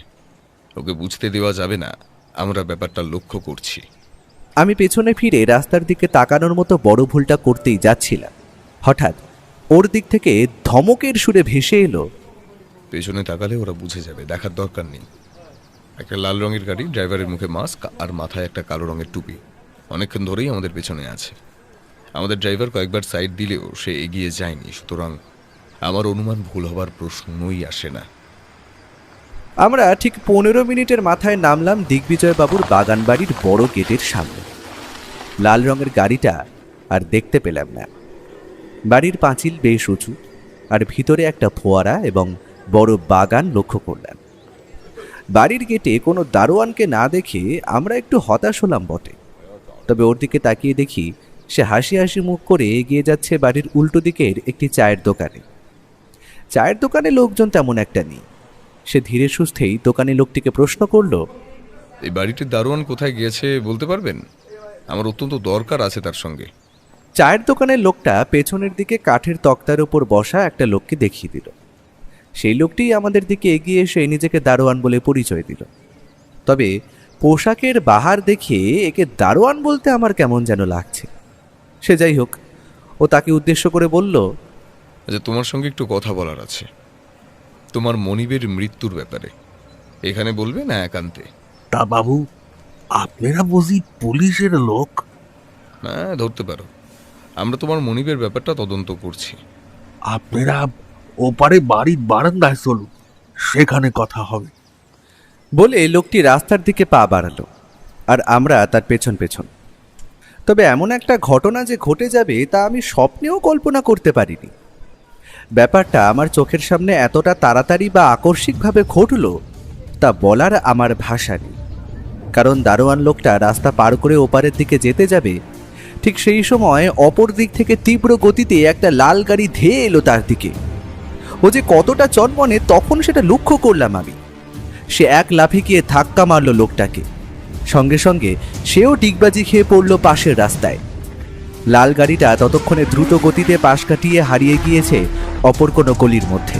ওকে বুঝতে দেওয়া যাবে না আমরা ব্যাপারটা লক্ষ্য করছি। আমি পেছনে ফিরে রাস্তার দিকে তাকানোর মতো বড় ভুলটা করতেই যাচ্ছিলাম, হঠাৎ ওর দিক থেকে ধমকের সুরে ভেসে এলো, পেছনে তাকালে ওরা বুঝে যাবে, দেখার দরকার নেই। একটা লাল রঙের গাড়ি, ড্রাইভারের মুখে মাস্ক আর মাথায় একটা কালো রঙের টুপি, অনেকক্ষণ ধরেই আমাদের পেছনে আছে। আমাদের ড্রাইভার কয়েকবার সাইড দিলেও সে এগিয়ে যায়নি, সুতরাং আমার অনুমান ভুল হবার প্রশ্নই আসে না। আমরা ঠিক 15 মিনিটের মাথায় নামলাম দিগ্বিজয় বাবুর বাগান বাড়ির বড় গেটের সামনে। লাল রঙের গাড়িটা আর দেখতে পেলাম না। বাড়ির পাঁচিল বেশ উঁচু, আর ভিতরে একটা ফোয়ারা এবং বড় বাগান লক্ষ্য করলাম। বাড়ির গেটে কোনো দারোয়ানকে না দেখে আমরা একটু হতাশ হলাম বটে, তবে ওর দিকে তাকিয়ে দেখি সে হাসি হাসি মুখ করে এগিয়ে যাচ্ছে বাড়ির উল্টো দিকের একটি চায়ের দোকানে। চায়ের দোকানে লোকজন তেমন একটা নেই। সে ধীরে সুস্থেই দোকানি লোকটিকে প্রশ্ন করল, এই বাড়িটির দারোয়ান কোথায় গিয়েছে বলতে পারবেন? আমার অত্যন্ত দরকার আছে তার সঙ্গে। চায়ের দোকানের লোকটা পেছনের দিকে কাঠের তক্তার উপর বসা একটা লোককে দেখিয়ে দিল। সেই লোকটি আমাদের দিকে এগিয়ে এসে নিজেকে দারোয়ান বলে পরিচয় দিল। তবে পোশাকের বাহার দেখে একে দারোয়ান বলতে আমার কেমন যেন লাগছে। সে যাই হোক, ও তাকে উদ্দেশ্য করে বলল, আচ্ছা, তোমার সঙ্গে একটু কথা বলার আছে, তোমার মনিবের মৃত্যুর ব্যাপারে। এখানে বলবে না একান্তে? তা বাবু, আপনারা বুঝি পুলিশের লোক? না, ধরতে পারো। আমরা তোমার মনিবের ব্যাপারটা তদন্ত করছি। আপনারা ওপারে বাড়ির বারান্দায় চলুন, সেখানে কথা হবে। বলে লোকটি রাস্তার দিকে পা বাড়ালো, আর আমরা তার পেছন পেছন। তবে এমন একটা ঘটনা যে ঘটে যাবে তা আমি স্বপ্নেও কল্পনা করতে পারিনি। ব্যাপারটা আমার চোখের সামনে এতটা তাড়াতাড়ি বা আকস্মিকভাবে ঘটল তা বলার আমার ভাষা নেই। কারণ দারোয়ান লোকটা রাস্তা পার করে ওপারের দিকে যেতে যাবে, ঠিক সেই সময় অপর দিক থেকে তীব্র গতিতে একটা লাল গাড়ি ধেয়ে এলো তার দিকে। ও যে কতটা চনমনে তখন সেটা লক্ষ্য করলাম আমি। সে এক লাফে গিয়ে ধাক্কা মারল লোকটাকে, সঙ্গে সঙ্গে সেও ডিগবাজি খেয়ে পড়ল পাশের রাস্তায়। লাল গাড়িটা ততক্ষণে দ্রুত গতিতে পাশ কাটিয়ে হারিয়ে গিয়েছে অপর কোনো গলির মধ্যে।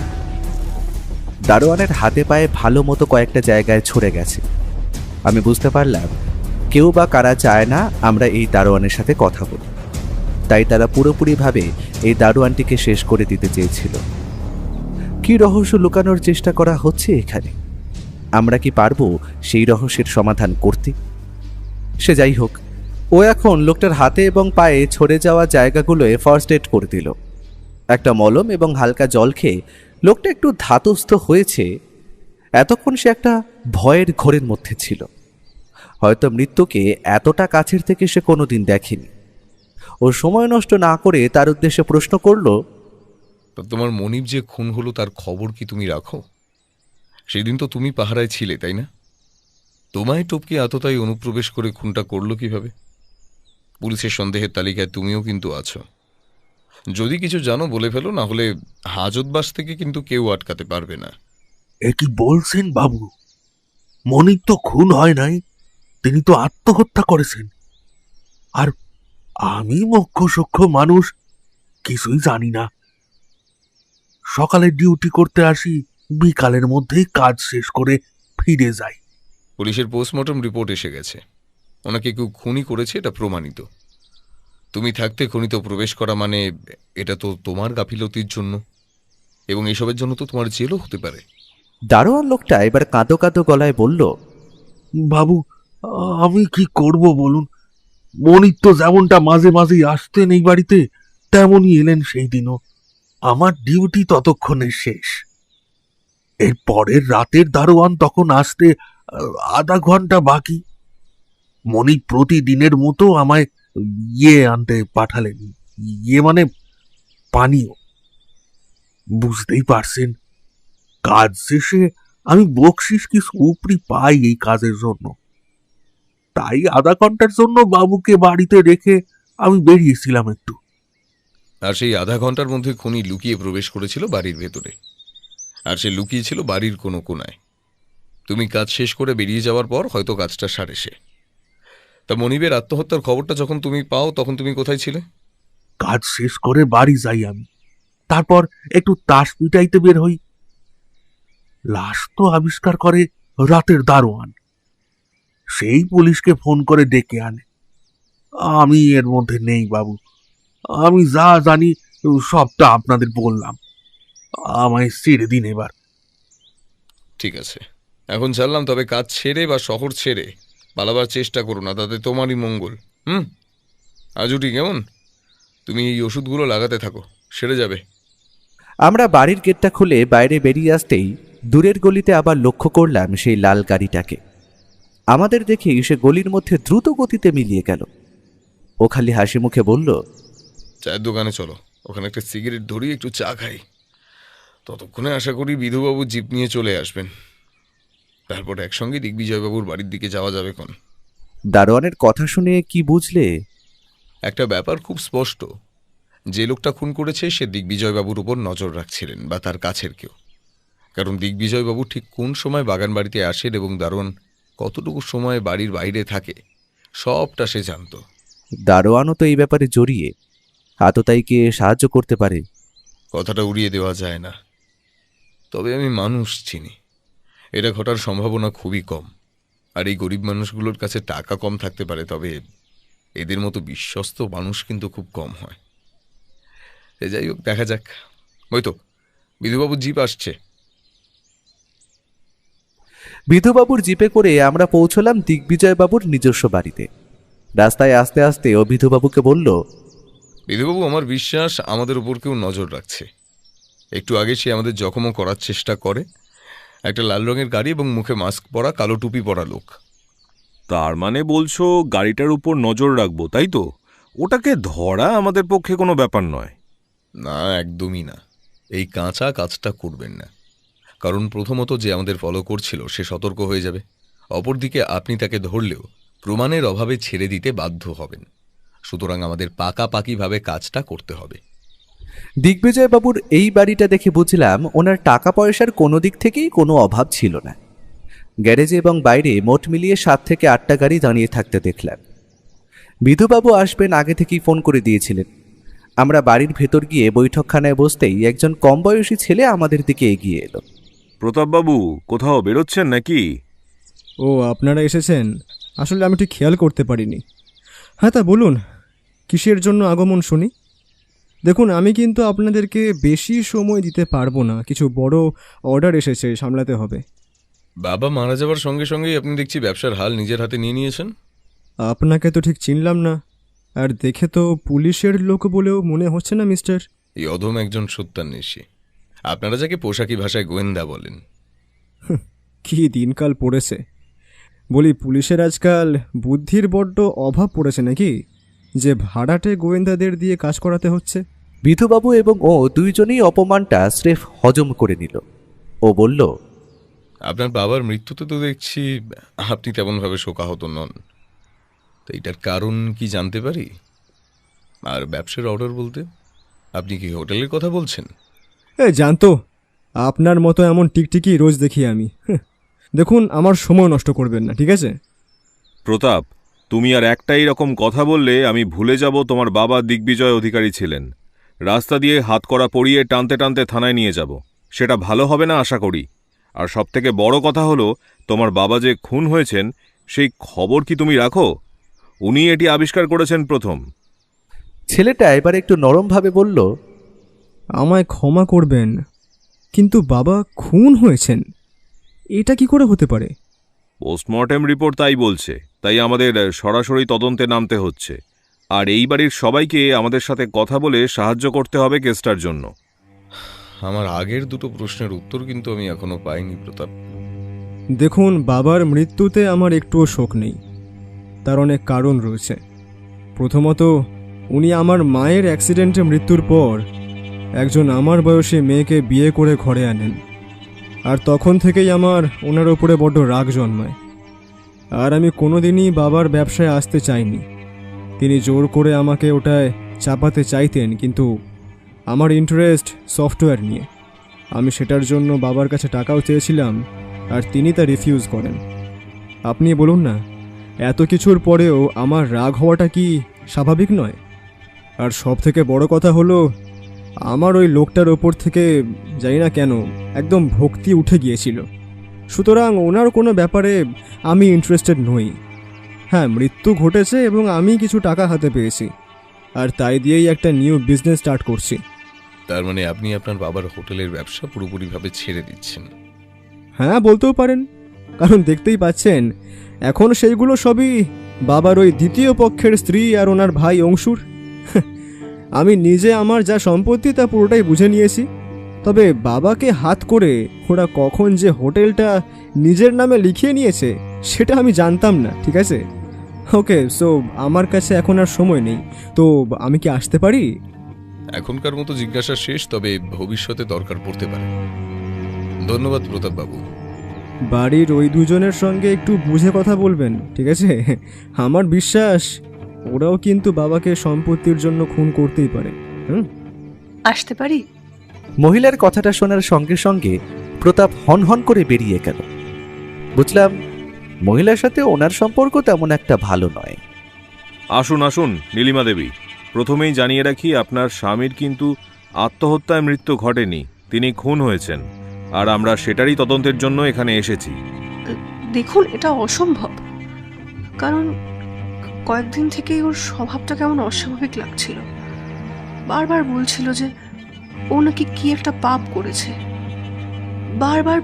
দারোয়ানের হাতে পায়ে ভালো মতো কয়েকটা জায়গায় ছড়ে গেছে। আমি বুঝতে পারলাম কেউ বা কারা চায় না আমরা এই দারোয়ানের সাথে কথা বলি, তাই তারা পুরোপুরিভাবে এই দারোয়ানটিকে শেষ করে দিতে চেয়েছিল। কি রহস্য লুকানোর চেষ্টা করা হচ্ছে এখানে? আমরা কি পারবো সেই রহস্যের সমাধান করতে? সে যাই হোক, ও এখন লোকটার হাতে এবং পায়ে ছড়ে যাওয়া জায়গাগুলোয় ফার্স্ট এড করে দিল। একটা মলম এবং হালকা জল খেয়ে লোকটা একটু ধাতস্থ হয়েছে। এতক্ষণ সে একটা ভয়ের ঘোরের মধ্যে ছিল। হয়তো মৃত্যুকে এতটা কাছের থেকে সে কোনোদিন দেখেনি। ও সময় নষ্ট না করে তার উদ্দেশ্যে প্রশ্ন করল, তোমার মনিব যে খুন হলো তার খবর কি তুমি রাখো? সেদিন তো তুমি পাহারায় ছিলে, তাই না? তোমায় টপকে এতটাই অনুপ্রবেশ করে খুনটা করলো কিভাবে? পুলিশের সন্দেহের তালিকায় তুমিও কিন্তু আছো। যদি কিছু জানো বলে ফেলো, না হলে হাজতবাস থেকে কিন্তু কেউ আটকাতে পারবে না। এ কি বলছেন বাবু? মনিব তো খুন হয় নাই, তিনি তো আত্মহত্যা করেছেন। আর আমি মুখ্য সূক্ষ্ম মানুষ, কিছুই জানি না। সকালে ডিউটি করতে আসি, বিকালের মধ্যেই কাজ শেষ করে ফিরে যাই। পুলিশের পোস্টমর্টম রিপোর্ট এসে গেছে, ওনাকে কেউ খুনই করেছে, এটা প্রমাণিত। তুমি থাকতে খনিতে প্রবেশ করা মানে এটা তো তোমার গাফিলতির জন্য, এবং এসবের জন্য তো তোমার জেলও হতে পারে। দারোয়ান লোকটা এবার কাঁদো কাঁদো গলায় বলল, বাবু, আমি কি করব বলুন? মনিব তো যেমনটা মাঝে মাঝেই আসতেন এই বাড়িতে, তেমনই এলেন সেই দিনও। আমার ডিউটি ততক্ষণে শেষ। এর পরের রাতের দারোয়ান তখন আসতে আধা ঘন্টা বাকি। মনিব প্রতিদিনের মতো আমায় আনতে পাঠালেন। মানে পানীয়। বুঝতেই পারছেন, কাজ শেষে আমি বকশিস কিছু উপরি পাই এই কাজের জন্য। তাই আধা ঘন্টার জন্য বাবুকে বাড়িতে রেখে আমি বেরিয়েছিলাম একটু। আর সেই আধা ঘন্টার মধ্যে খুনি লুকিয়ে প্রবেশ করেছিল বাড়ির ভেতরে, আর সে লুকিয়েছিল বাড়ির কোনো কোনায়। তুমি কাজ শেষ করে বেরিয়ে যাওয়ার পর হয়তো কাজটা সারে সে। তা মনিবের আত্মহত্যার খবরটা যখন তুমি পাও তখন তুমি কোথায় ছিলে? কাজ শেষ করে বাড়ি যাই আমি, তারপর একটু তাস পিটাইতে বের হই। লাশ তো আবিষ্কার করে রাতের দারোয়ান, সেই পুলিশকে ফোন করে ডেকে আনে। আমি এর মধ্যে নেই বাবু, আমি যা জানি সবটা আপনাদের বললাম। আমায় ছেড়ে দিন এবার। ঠিক আছে, এখন জানলাম, তবে কাজ ছেড়ে বা শহর ছেড়ে পালাবার চেষ্টা করো না, তাতে তোমারই মঙ্গল। আজুটি কেমন? তুমি এই ওষুধগুলো লাগাতে থাকো, সেরে যাবে। আমরা বাড়ির গেটটা খুলে বাইরে বেরিয়ে আসতেই দূরের গলিতে আবার লক্ষ্য করলাম সেই লাল গাড়িটাকে। আমাদের দেখেই সে গলির মধ্যে দ্রুত গতিতে মিলিয়ে গেল। ও খালি হাসি মুখে বলল, চায়ের দোকানে চলো, ওখানে একটা সিগারেট ধরি, একটু চা খাই। ততক্ষণে আশা করি বিধুবাবু জিপ নিয়ে চলে আসবেন, তারপর একসঙ্গে দিগ্বিজয়বাবুর বাড়ির দিকে যাওয়া যাবে। কোন দারোয়ানের কথা শুনে কি বুঝলে? একটা ব্যাপার খুব স্পষ্ট, যে লোকটা খুন করেছে সে দিগ্বিজয়বাবুর উপর নজর রাখছিলেন, বা তার কাছের কেউ। কারণ দিগ্বিজয়বাবু ঠিক কোন সময় বাগান বাড়িতে আসেন এবং দারোয়ান কতটুকু সময় বাড়ির বাইরে থাকে সবটা সে জানত। দারোয়ানও তো এই ব্যাপারে জড়িয়ে, আততায়ীকে সাহায্য করতে পারে। কথাটা উড়িয়ে দেওয়া যায় না, তবে আমি মানুষ চিনি, এটা ঘটার সম্ভাবনা খুবই কম। আর এই গরিব মানুষগুলোর কাছে টাকা কম থাকতে পারে, তবে এদের মতো বিশ্বস্ত মানুষ কিন্তু খুব কম হয়। যাই হোক, দেখা যাক। ওই তো বিধুবাবুর জিপ আসছে। বিধুবাবুর জিপে করে আমরা পৌঁছলাম দিগ্বিজয়বাবুর নিজস্ব বাড়িতে। রাস্তায় আস্তে আস্তে ও বিধুবাবুকে বলল, বিধুবাবু, আমার বিশ্বাস আমাদের উপর কেউ নজর রাখছে। একটু আগে সে আমাদের জখমও করার চেষ্টা করে। একটা লাল রঙের গাড়ি এবং মুখে মাস্ক পরা, কালো টুপি পরা লোক। তার মানে বলছো গাড়িটার উপর নজর রাখবো, তাই তো? ওটাকে ধরা আমাদের পক্ষে কোনো ব্যাপার নয়। না, একদমই না। এই কাঁচা কাজটা করবেন না, কারণ প্রথমত যে আমাদের ফলো করছিল সে সতর্ক হয়ে যাবে, অপরদিকে আপনি তাকে ধরলেও প্রমাণের অভাবে ছেড়ে দিতে বাধ্য হবেন। সুতরাং আমাদের পাকাপাকিভাবে কাজটা করতে হবে। দিগ্বিজয়বাবুর এই বাড়িটা দেখে বুঝলাম ওনার টাকা পয়সার কোনো দিক থেকেই কোনো অভাব ছিল না। গ্যারেজে এবং বাইরে মোট মিলিয়ে 7 থেকে 8টা গাড়ি দাঁড়িয়ে থাকতে দেখলাম। বিধুবাবু আসবেন আগে থেকেই ফোন করে দিয়েছিলেন। আমরা বাড়ির ভেতর গিয়ে বৈঠকখানায় বসতেই একজন কম বয়সী ছেলে আমাদের দিকে এগিয়ে এলো। প্রতাপবাবু, কোথাও বেরোচ্ছেন নাকি? ও, আপনারা এসেছেন। আসলে আমি ঠিক খেয়াল করতে পারিনি। হ্যাঁ, তা বলুন, কিসের জন্য আগমন শুনি? দেখুন, আমি কিন্তু আপনাদেরকে বেশি সময় দিতে পারবো না, কিছু বড় অর্ডার এসেছে, সামলাতে হবে। বাবা মারা যাওয়ার সঙ্গে সঙ্গেই আপনি দেখছি ব্যবসার হাল নিজের হাতে নিয়ে নিয়েছেন। আপনাকে তো ঠিক চিনলাম না, আর দেখে তো পুলিশের লোক বলেও মনে হচ্ছে না মিস্টার। এই অধম একজন সত্যান্বেষী, আপনারা যাকে পোশাকি ভাষায় গোয়েন্দা বলেন। কি দিনকাল পড়েছে। বলি, পুলিশের আজকাল বুদ্ধির বড্ড অভাব পড়েছে নাকি, যে ভাড়াটে গোয়েন্দাদের দিয়ে কাজ করাতে হচ্ছে। বিধুবাবু এবং ও দুইজনেই অপমানটা স্রেফ হজম করে নিল। ও বলল, আপনার বাবার মৃত্যুতে তো দেখছি আপনি তেমনভাবে শোকাহত নন, তো এটার কারণ কি জানতে পারি? আর ব্যবসার অর্ডার বলতে আপনি কি হোটেলের কথা বলছেন? জানতো, আপনার মতো এমন টিকটিকি রোজ দেখি আমি। দেখুন, আমার সময় নষ্ট করবেন না, ঠিক আছে? প্রতাপ, তুমি আর একটাই রকম কথা বললে আমি ভুলে যাব তোমার বাবা দিগ্বিজয় অধিকারী ছিলেন। রাস্তা দিয়ে হাতকড়া পরিয়ে টানতে টানতে থানায় নিয়ে যাব, সেটা ভালো হবে না আশা করি। আর সবথেকে বড় কথা হলো, তোমার বাবা যে খুন হয়েছেন সেই খবর কি তুমি রাখো? উনি এটি আবিষ্কার করেছেন প্রথম। ছেলেটা এবার একটু নরমভাবে বলল, আমায় ক্ষমা করবেন, কিন্তু বাবা খুন হয়েছেন এটা কি করে হতে পারে? পোস্টমর্টেম রিপোর্ট তাই বলছে, তাই আমাদের সরাসরি তদন্তে নামতে হচ্ছে। আর এই বাড়ির সবাইকে আমাদের সাথে কথা বলে সাহায্য করতে হবে কেসটার জন্য। আমার আগের দুটো প্রশ্নের উত্তর কিন্তু আমি এখনো পাইনি প্রতাপ। দেখুন, বাবার মৃত্যুতে আমার একটুও শোক নেই। তার অনেক কারণ রয়েছে। প্রথমত, উনি আমার মায়ের অ্যাক্সিডেন্টে মৃত্যুর পর একজন আমার বয়সী মেয়েকে বিয়ে করে ঘরে আনেন, আর তখন থেকেই আমার ওনার ওপরে বড্ড রাগ জন্মায়। আর আমি কোনোদিনই বাবার ব্যবসায় আসতে চাইনি। তিনি জোর করে আমাকে ওটায় চাপাতে চাইতেন, কিন্তু আমার ইন্টারেস্ট সফটওয়্যার নিয়ে। আমি সেটার জন্য বাবার কাছে টাকাও চেয়েছিলাম, আর তিনি তা রিফিউজ করেন। আপনি বলুন না, এত কিছুর পরেও আমার রাগ হওয়াটা কি স্বাভাবিক নয়? আর সব থেকে বড় কথা হলো, আমার ওই লোকটার ওপর থেকে জানি না কেন একদম ভক্তি উঠে গিয়েছিল। সুতরাং ওনার কোনো ব্যাপারে আমি ইন্টারেস্টেড নই। হ্যাঁ, মৃত্যু ঘটেছে এবং আমি কিছু টাকা হাতে পেয়েছি, আর তাই দিয়েই একটা নিউ বিজনেস স্টার্ট করছি। তার মানে আপনি আপনার বাবার হোটেলের ব্যবসা পুরোপুরিভাবে ছেড়ে দিচ্ছেন? হ্যাঁ, বলতেও পারেন, কারণ দেখতেই পাচ্ছেন এখন সেইগুলো সবই বাবার ওই দ্বিতীয় পক্ষের স্ত্রী আর ওনার ভাই অংশুর। আমি নিজে আমার যা সম্পত্তি তা পুরোটাই বুঝে নিয়েছি, তবে বাবাকে হাত করে ওরা কখন যে হোটেলটা নিজের নামে লিখিয়ে নিয়েছে সেটা আমি জানতাম না, ঠিক আছে? ওকে, সো আমার কাছে এখন আর সময় নেই, তো আমি কি আসতে পারি? এখনকার মতো জিজ্ঞাসা শেষ, তবে ভবিষ্যতে দরকার পড়তে পারে। ধন্যবাদ প্রতাপ বাবু। বাড়ির ওই দুজনের সঙ্গে একটু বুঝে কথা বলবেন, ঠিক আছে? আমার বিশ্বাস ওরাও কিন্তু বাবাকে সম্পত্তির জন্য খুন করতেই পারে। আসতে পারি? মহিলার কথাটা শোনার সঙ্গে সঙ্গে প্রতাপ হনহন করে বেরিয়ে গেল। বুঝলাম মহিলার সাথে ওনার সম্পর্ক তেমন একটা ভালো নয়। আসুন আসুন নীলিমা দেবী, প্রথমেই জানিয়ে রাখি আপনার স্বামীর কিন্তু আত্মহত্যায় মৃত্যু ঘটেনি, তিনি খুন হয়েছেন, আর আমরা সেটারই তদন্তের জন্য এখানে এসেছি। দেখুন, এটা অসম্ভব। কারণ কয়েকদিন থেকেই ওর স্বভাবটা কেমন অস্বাভাবিক লাগছিল। বারবার বলছিল যে ও নাকি কি একটা পাপ করেছে। বারবার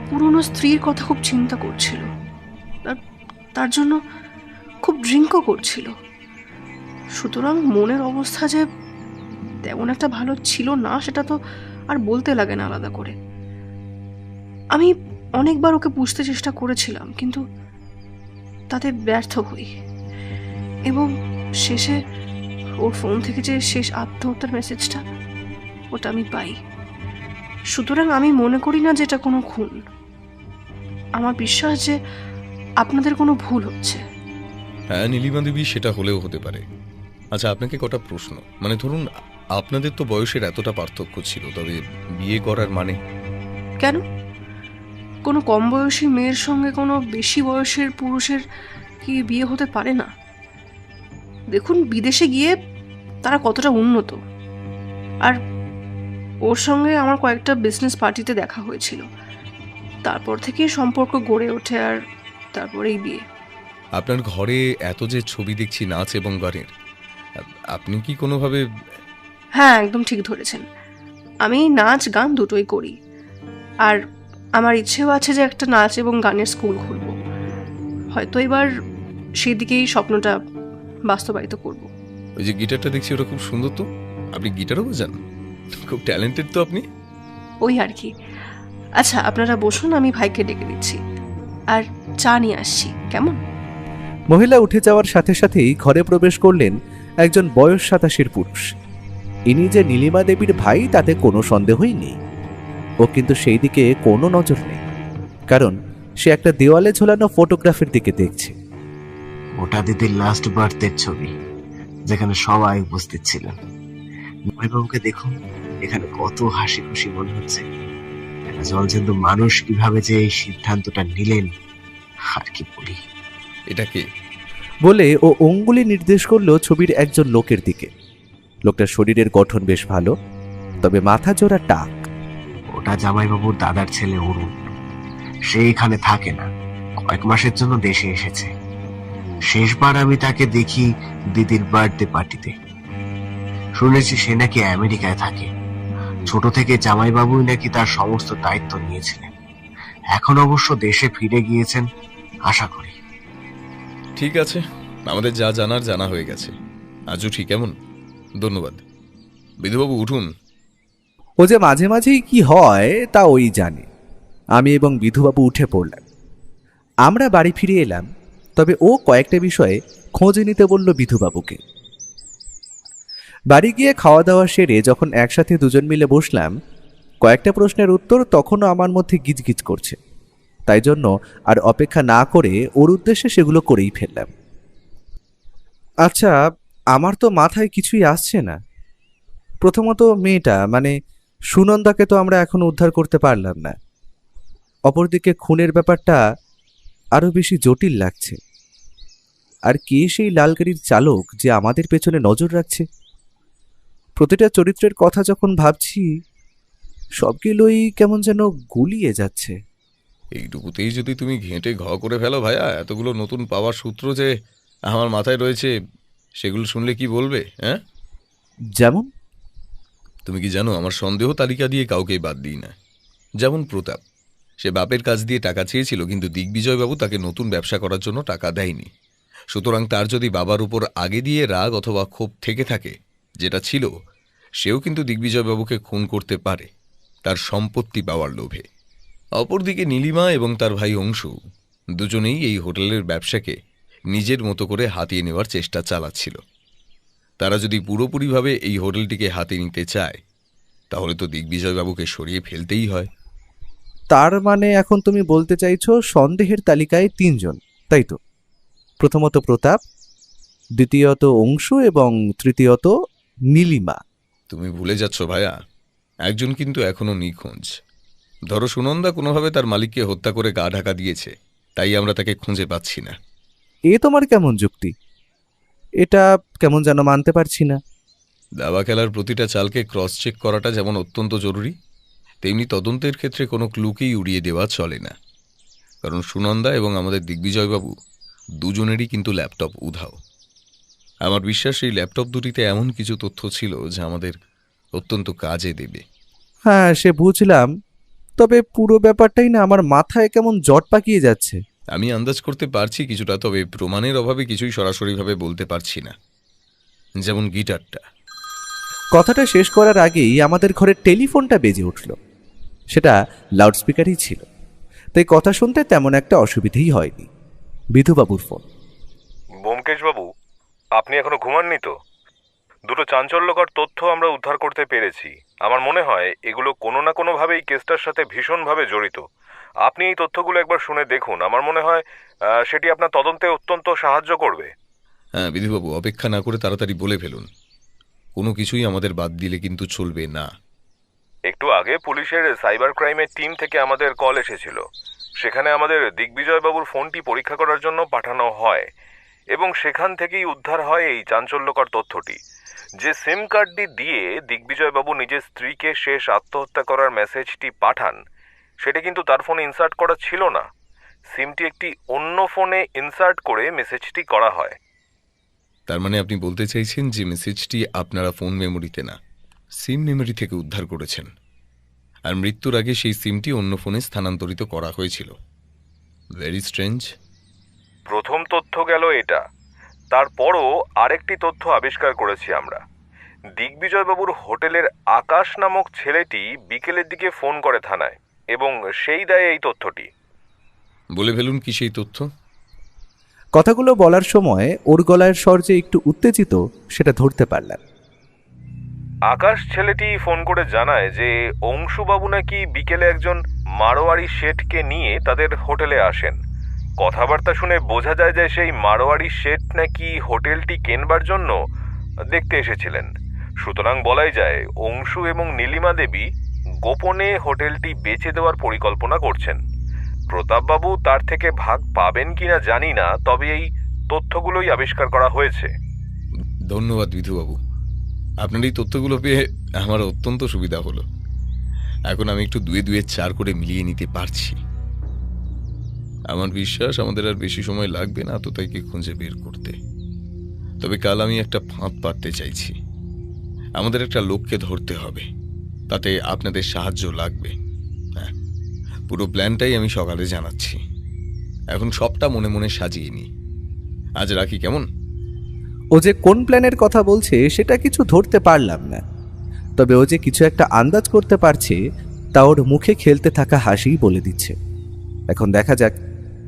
পুরনো স্ত্রীর কথা খুব চিন্তা করছিল, তার জন্য খুব ড্রিঙ্কও করছিল। সুতরাং মনের অবস্থা যে তেমন একটা ভালো ছিল না সেটা তো আর বলতে লাগে না আলাদা করে। আমি অনেকবার ওকে বুঝতে চেষ্টা করেছিলাম, কিন্তু তাতে ব্যর্থ হই। এবং শেষে ওর ফোন থেকে যে শেষ আত্মহত্যার মেসেজটা, ওটা আমি পাই। সুতরাং আমি মনে করি না যে এটা কোনো খুন। আমার বিশ্বাস যে আপনাদের কোনো ভুল হচ্ছে। হ্যাঁ নীলিমা দেবী, সেটা হলেও হতে পারে। আচ্ছা, আপনাকে কটা প্রশ্ন। মানে ধরুন, আপনাদের তো বয়সের এতটা পার্থক্য ছিল, তবে বিয়ে করার মানে? কেন? কোনো কম বয়সী মেয়ের সঙ্গে কোনো বেশি বয়সের পুরুষের কি বিয়ে হতে পারে না? দেখুন, বিদেশে গিয়ে তারা কতটা উন্নত। আর ওর সঙ্গে আমার কয়েকটা বিজনেস পার্টিতে দেখা হয়েছিল, তারপর থেকে সম্পর্ক গড়ে ওঠে, আর তারপরেই বিয়ে। আপনার ঘরে এত যে ছবি দেখছি নাচ এবং গানের, আপনি কি কোনোভাবে? হ্যাঁ, একদম ঠিক ধরেছেন। আমি নাচ গান দুটোই করি, আর আমার ইচ্ছেও আছে যে একটা নাচ এবং গানের স্কুল খুলব। হয়তো এবার সেদিকেই স্বপ্নটা বাস্তবায়িত করব। ওই যে গিটারটা দেখছি, ওটা খুব সুন্দর তো। আপনি গিটারও বাজান? খুব ট্যালেন্টেড তো আপনি। ওই আর কি। আচ্ছা, আপনারা বসুন, আমি ভাইকে ডেকে দিচ্ছি আর চা নিয়ে আসছি, কেমন? মহিলা উঠে যাওয়ার সাথে সাথেই ঘরে প্রবেশ করলেন একজন বয়স 87 পুরুষ। ইনি যে নীলিমা দেবীর ভাই তাতে কোনো সন্দেহই নেই। ও কিন্তু সেই দিকে কোনো নজর নেই, কারণ সে একটা দেওয়ালে ঝোলানো ফটোগ্রাফের দিকে দেখছে। ওটা দিদির লাস্ট বার্থডের ছবি, যেখানে সবাই উপস্থিত ছিলেন। জামাইবাবুকে দেখুন, এখানে কত হাসি খুশি মনে হচ্ছে। একটা জলজন্ত মানুষ কিভাবে যে এই সিদ্ধান্তটা নিলেন, আর কি বলি। এটা কে? বলে ও অঙ্গুলি নির্দেশ করলো ছবির একজন লোকের দিকে। লোকটার শরীরের গঠন বেশ ভালো, তবে মাথা জোড়া টাক। ওটা জামাইবাবুর দাদার ছেলে অরুণ। সে এখানে থাকে না, কয়েক মাসের জন্য দেশে এসেছে। শেষবার আমি তাকে দেখি দিদির বার্থডে পার্টিতে। শুনেছি সে নাকি আমেরিকায় থাকে। ছোট থেকে জামাইবাবুই নাকি তার সমস্ত দায়িত্ব নিয়েছিলেন। এখন অবশ্য দেশে ফিরে গিয়েছেন, আশা করি। ঠিক আছে, আমাদের যা জানার জানা হয়ে গেছে। আজও ঠিক, কেমন? ধন্যবাদ। বিধুবাবু উঠুন। ও যে মাঝে মাঝেই কি হয় তা ওই জানে। আমি এবং বিধুবাবু উঠে পড়লাম। আমরা বাড়ি ফিরে এলাম, তবে ও কয়েকটা বিষয়ে খোঁজ নিতে বলল বিধুবাবুকে। বাড়ি গিয়ে খাওয়া দাওয়া সেরে যখন একসাথে দুজন মিলে বসলাম, কয়েকটা প্রশ্নের উত্তর তখনও আমার মধ্যে গিজগিজ করছে। তাই জন্য আর অপেক্ষা না করে ওর উদ্দেশ্যে সেগুলো করেই ফেললাম। আচ্ছা, আমার তো মাথায় কিছুই আসছে না। প্রথমত মেয়েটা, মানে সুনন্দাকে তো আমরা এখন উদ্ধার করতে পারলাম না। অপরদিকে খুনের ব্যাপারটা আরো বেশি জটিল লাগছে। আর কে সেই লাল গাড়ির চালক যে আমাদের পেছনে নজর রাখছে? প্রতিটা চরিত্রের কথা যখন ভাবছি, সবগুলোই কেমন যেন গুলিয়ে যাচ্ছে। এইটুকুতেই যদি তুমি ঘেঁটে ঘ করে ফেলো ভাইয়া, এতগুলো নতুন পাওয়ার সূত্র যে আমার মাথায় রয়েছে, সেগুলো শুনলে কি বলবে? হ্যাঁ, যেমন? তুমি কি জানো, আমার সন্দেহ তালিকা দিয়ে কাউকেই বাদ দিই না। যেমন প্রতাপ, সে বাপের কাছ দিয়ে টাকা চেয়েছিল, কিন্তু দিগ্বিজয়বাবু তাকে নতুন ব্যবসা করার জন্য টাকা দেয়নি। সুতরাং তার যদি বাবার উপর আগে দিয়ে রাগ অথবা ক্ষোভ থেকে থাকে, যেটা ছিল, সেও কিন্তু দিগ্বিজয়বাবুকে খুন করতে পারে। তার সম্পত্তি পাওয়ার লোভে। অপরদিকে নীলিমা এবং তার ভাই অংশু দুজনেই এই হোটেলের ব্যবসাকে নিজের মতো করে হাতিয়ে নেওয়ার চেষ্টা চালাচ্ছিল। তারা যদি পুরোপুরিভাবে এই হোটেলটিকে হাতে নিতে চায় তাহলে তো দিগ্বিজয়বাবুকে সরিয়ে ফেলতেই হয়। তার মানে এখন তুমি বলতে চাইছো সন্দেহের তালিকায় 3 জন, তাই তো? প্রথমত প্রতাপ, দ্বিতীয়ত অংশু এবং তৃতীয়ত নীলিমা। তুমি ভুলে যাচ্ছ ভাইয়া, একজন কিন্তু এখনো নিখোঁজ। ধরো সুনন্দা কোনোভাবে তার মালিককে হত্যা করে গা ঢাকা দিয়েছে, তাই আমরা তাকে খুঁজে পাচ্ছি না। এ তোমার কেমন যুক্তি? এটা কেমন যেন মানতে পারছি না। দাবা খেলার প্রতিটা চালকে ক্রস চেক করাটা যেমন অত্যন্ত জরুরি, তেমনি তদন্তের ক্ষেত্রে কোনো ক্লুকেই উড়িয়ে দেওয়া চলে না। কারণ সুনন্দা এবং আমাদের দিগ্বিজয়বাবু দুজনেরই কিন্তু ল্যাপটপ উধাও। আমার বিশ্বাস এই ল্যাপটপ দুটিতে এমন কিছু তথ্য ছিল যা আমাদের অত্যন্ত কাজে দেবে। হ্যাঁ, সে বুঝলাম, তবে পুরো ব্যাপারটাই না আমার মাথায় কেমন জট পাকিয়ে যাচ্ছে। আমি আন্দাজ করতে পারছি কিছুটা, তবে প্রমাণের অভাবে কিছুই সরাসরিভাবে বলতে পারছি না। যেমন গিটারটা। কথাটা শেষ করার আগেই আমাদের ঘরের টেলিফোনটা বেজে উঠল। সেটা লাউডস্পিকারই ছিল, তাই কথা শুনতে তেমন একটা অসুবিধেই হয়নি। বিধুবাবুর ফোন। ব্যোমকেশবাবু, আপনি এখনো ঘুমাননি তো? দুটো চাঞ্চল্যকর তথ্য আমরা উদ্ধার করতে পেরেছি। আমার মনে হয় এগুলো কোনো না কোনোভাবে এই কেসটার সাথে ভীষণভাবে জড়িত। আপনি এই তথ্যগুলো একবার শুনে দেখুন, আমার মনে হয় সেটি আপনার তদন্তে অত্যন্ত সাহায্য করবে। হ্যাঁ বিধুবাবু, অপেক্ষা না করে তাড়াতাড়ি বলে ফেলুন। কোনো কিছুই আমাদের বাদ দিলে কিন্তু চলবে না। একটু আগে পুলিশের সাইবার ক্রাইমের টিম থেকে আমাদের কল এসেছিল। সেখানে আমাদের দিগ্বিজয়বাবুর ফোনটি পরীক্ষা করার জন্য পাঠানো হয় এবং সেখান থেকেই উদ্ধার হয় এই চাঞ্চল্যকর তথ্যটি। যে সিম কার্ডটি দিয়ে দিগ্বিজয়বাবু নিজের স্ত্রীকে শেষ আত্মহত্যা করার মেসেজটি পাঠান, সেটা কিন্তু তার ফোনে ইনসার্ট করা ছিল না। সিমটি একটি অন্য ফোনে ইনসার্ট করে মেসেজটি করা হয়। তার মানে আপনি বলতে চাইছেন যে মেসেজটি আপনারা ফোন মেমোরিতে না, সিম মেমোরি থেকে উদ্ধার করেছেন, আর মৃত্যুর আগে সেই সিমটি অন্য ফোনে স্থানান্তরিত করা হয়েছিল। Very strange. প্রথম তথ্য গেল এটা। তারপরও আরেকটি তথ্য আবিষ্কার করেছি আমরা। দিগ্বিজয়বাবুর হোটেলের আকাশ নামক ছেলেটি বিকেলের দিকে ফোন করে থানায় এবং সেই দেয় এই তথ্যটি। বলে ফেলুন কি সেই তথ্য। কথাগুলো বলার সময় ওর গলার স্বর যে একটু উত্তেজিত সেটা ধরতে পারলাম। আকাশ ছেলেটি ফোন করে জানায় যে অংশুবাবু নাকি বিকেলে একজন মারোয়ারি শেঠকে নিয়ে তাদের হোটেলে আসেন। কথাবার্তা শুনে বোঝা যায় যে সেই মারোয়ারি শেঠ নাকি হোটেলটি কেনবার জন্য দেখতে এসেছিলেন। সুতরাং বলাই যায় অংশু এবং নীলিমা দেবী গোপনে হোটেলটি বেচে দেওয়ার পরিকল্পনা করছেন। প্রতাপবাবু তার থেকে ভাগ পাবেন কিনা জানি না, তবে এই তথ্যগুলোই আবিষ্কার করা হয়েছে। ধন্যবাদ বিধুবাবু, আপনার এই তথ্যগুলো পেয়ে আমার অত্যন্ত সুবিধা হলো। এখন আমি একটু 2 4 করে মিলিয়ে নিতে পারছি। আমার বিশ্বাস আমাদের আর বেশি সময় লাগবে না আততায়ীকে খুঁজে বের করতে। তবে কাল আমি একটা ফাঁদ পাততে চাইছি। আমাদের একটা লোককে ধরতে হবে, তাতে আপনাদের সাহায্য লাগবে। হ্যাঁ, পুরো প্ল্যানটাই আমি সকালে জানাচ্ছি। এখন সবটা মনে মনে সাজিয়ে নি। আজ রাখি, কেমন? ও যে কোন প্ল্যানের কথা বলছে সেটা কিছু ধরতে পারলাম না, তবে ও যে কিছু একটা আন্দাজ করতে পারছে তা ওর মুখে খেলতে থাকা হাসিই বলে দিচ্ছে। এখন দেখা যাক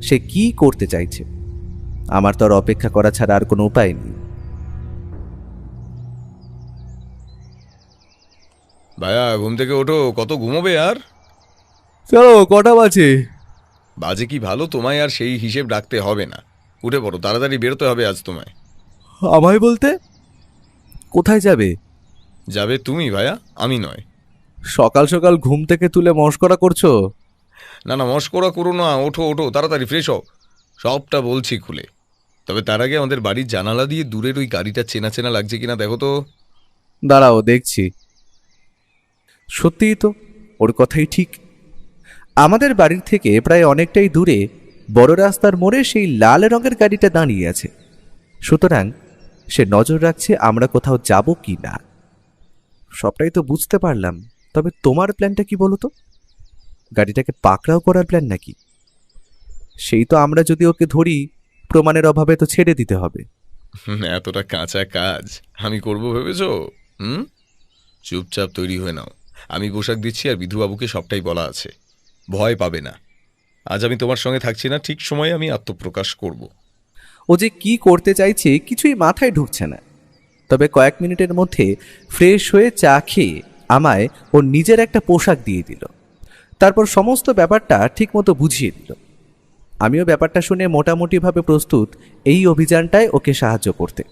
সে কি করতে চাইছে। আমার তো আর অপেক্ষা করা ছাড়া আর কোনো উপায় নেই। ভাইয়া, ঘুম থেকে ওঠো, কত ঘুমোবে আর? চলো, কটা বাজে? বাজে কি ভালো, তোমায় আর সেই হিসেব রাখতে হবে না। উঠে পড়ো, তাড়াতাড়ি বেরোতে হবে আজ তোমায়। আমায় বলতে? কোথায় যাবে? যাবে তুমি ভাইয়া, আমি নয়। সকাল সকাল ঘুম থেকে তুলে মস্করা করছো? না না, মস্করা করো না, ওঠো ওঠো, তাড়াতাড়ি ফ্রেশ হও। সবটা বলছি খুলে। তবে তার আগে আমাদের বাড়ির জানালা দিয়ে দূরের ওই গাড়িটা চেনা চেনা লাগছে কিনা দেখো তো। দাঁড়াও, দেখছি। সত্যিই তো, ওর কথাই ঠিক। আমাদের বাড়ির থেকে প্রায় অনেকটাই দূরে বড় রাস্তার মোড়ে সেই লাল রঙের গাড়িটা দাঁড়িয়ে আছে। সুতরাং সে নজর রাখছে আমরা কোথাও যাব কি না। সবটাই তো বুঝতে পারলাম, তবে তোমার প্ল্যানটা কি বলো তো? গাড়িটাকে পাকড়াও করার প্ল্যান নাকি? সেই তো আমরা যদি ওকে ধরি, প্রমাণের অভাবে তো ছেড়ে দিতে হবে। এতটা কাঁচা কাজ আমি করব ভেবেছো? চুপচাপ তৈরি হয়ে নাও। আমি পোশাক দিচ্ছি আর বিধুবাবুকে সবটাই বলা আছে। ভয় পাবে না। আজ আমি তোমার সঙ্গে থাকছি না, ঠিক সময়ে আমি আত্মপ্রকাশ করব। ও যে কি করতে চাইছে কিছুই মাথায় ঢুকছে না। তবে কয়েক মিনিটের মধ্যে ফ্রেশ হয়ে চা খেয়ে আমায় ওর নিজের একটা পোশাক দিয়ে দিল। তারপর সমস্ত ব্যাপারটা ঠিকমতো বুঝিয়ে দিল। আমিও ব্যাপারটা শুনে মোটামুটিভাবে প্রস্তুত এই অভিযানটায় ওকে সাহায্য করতে।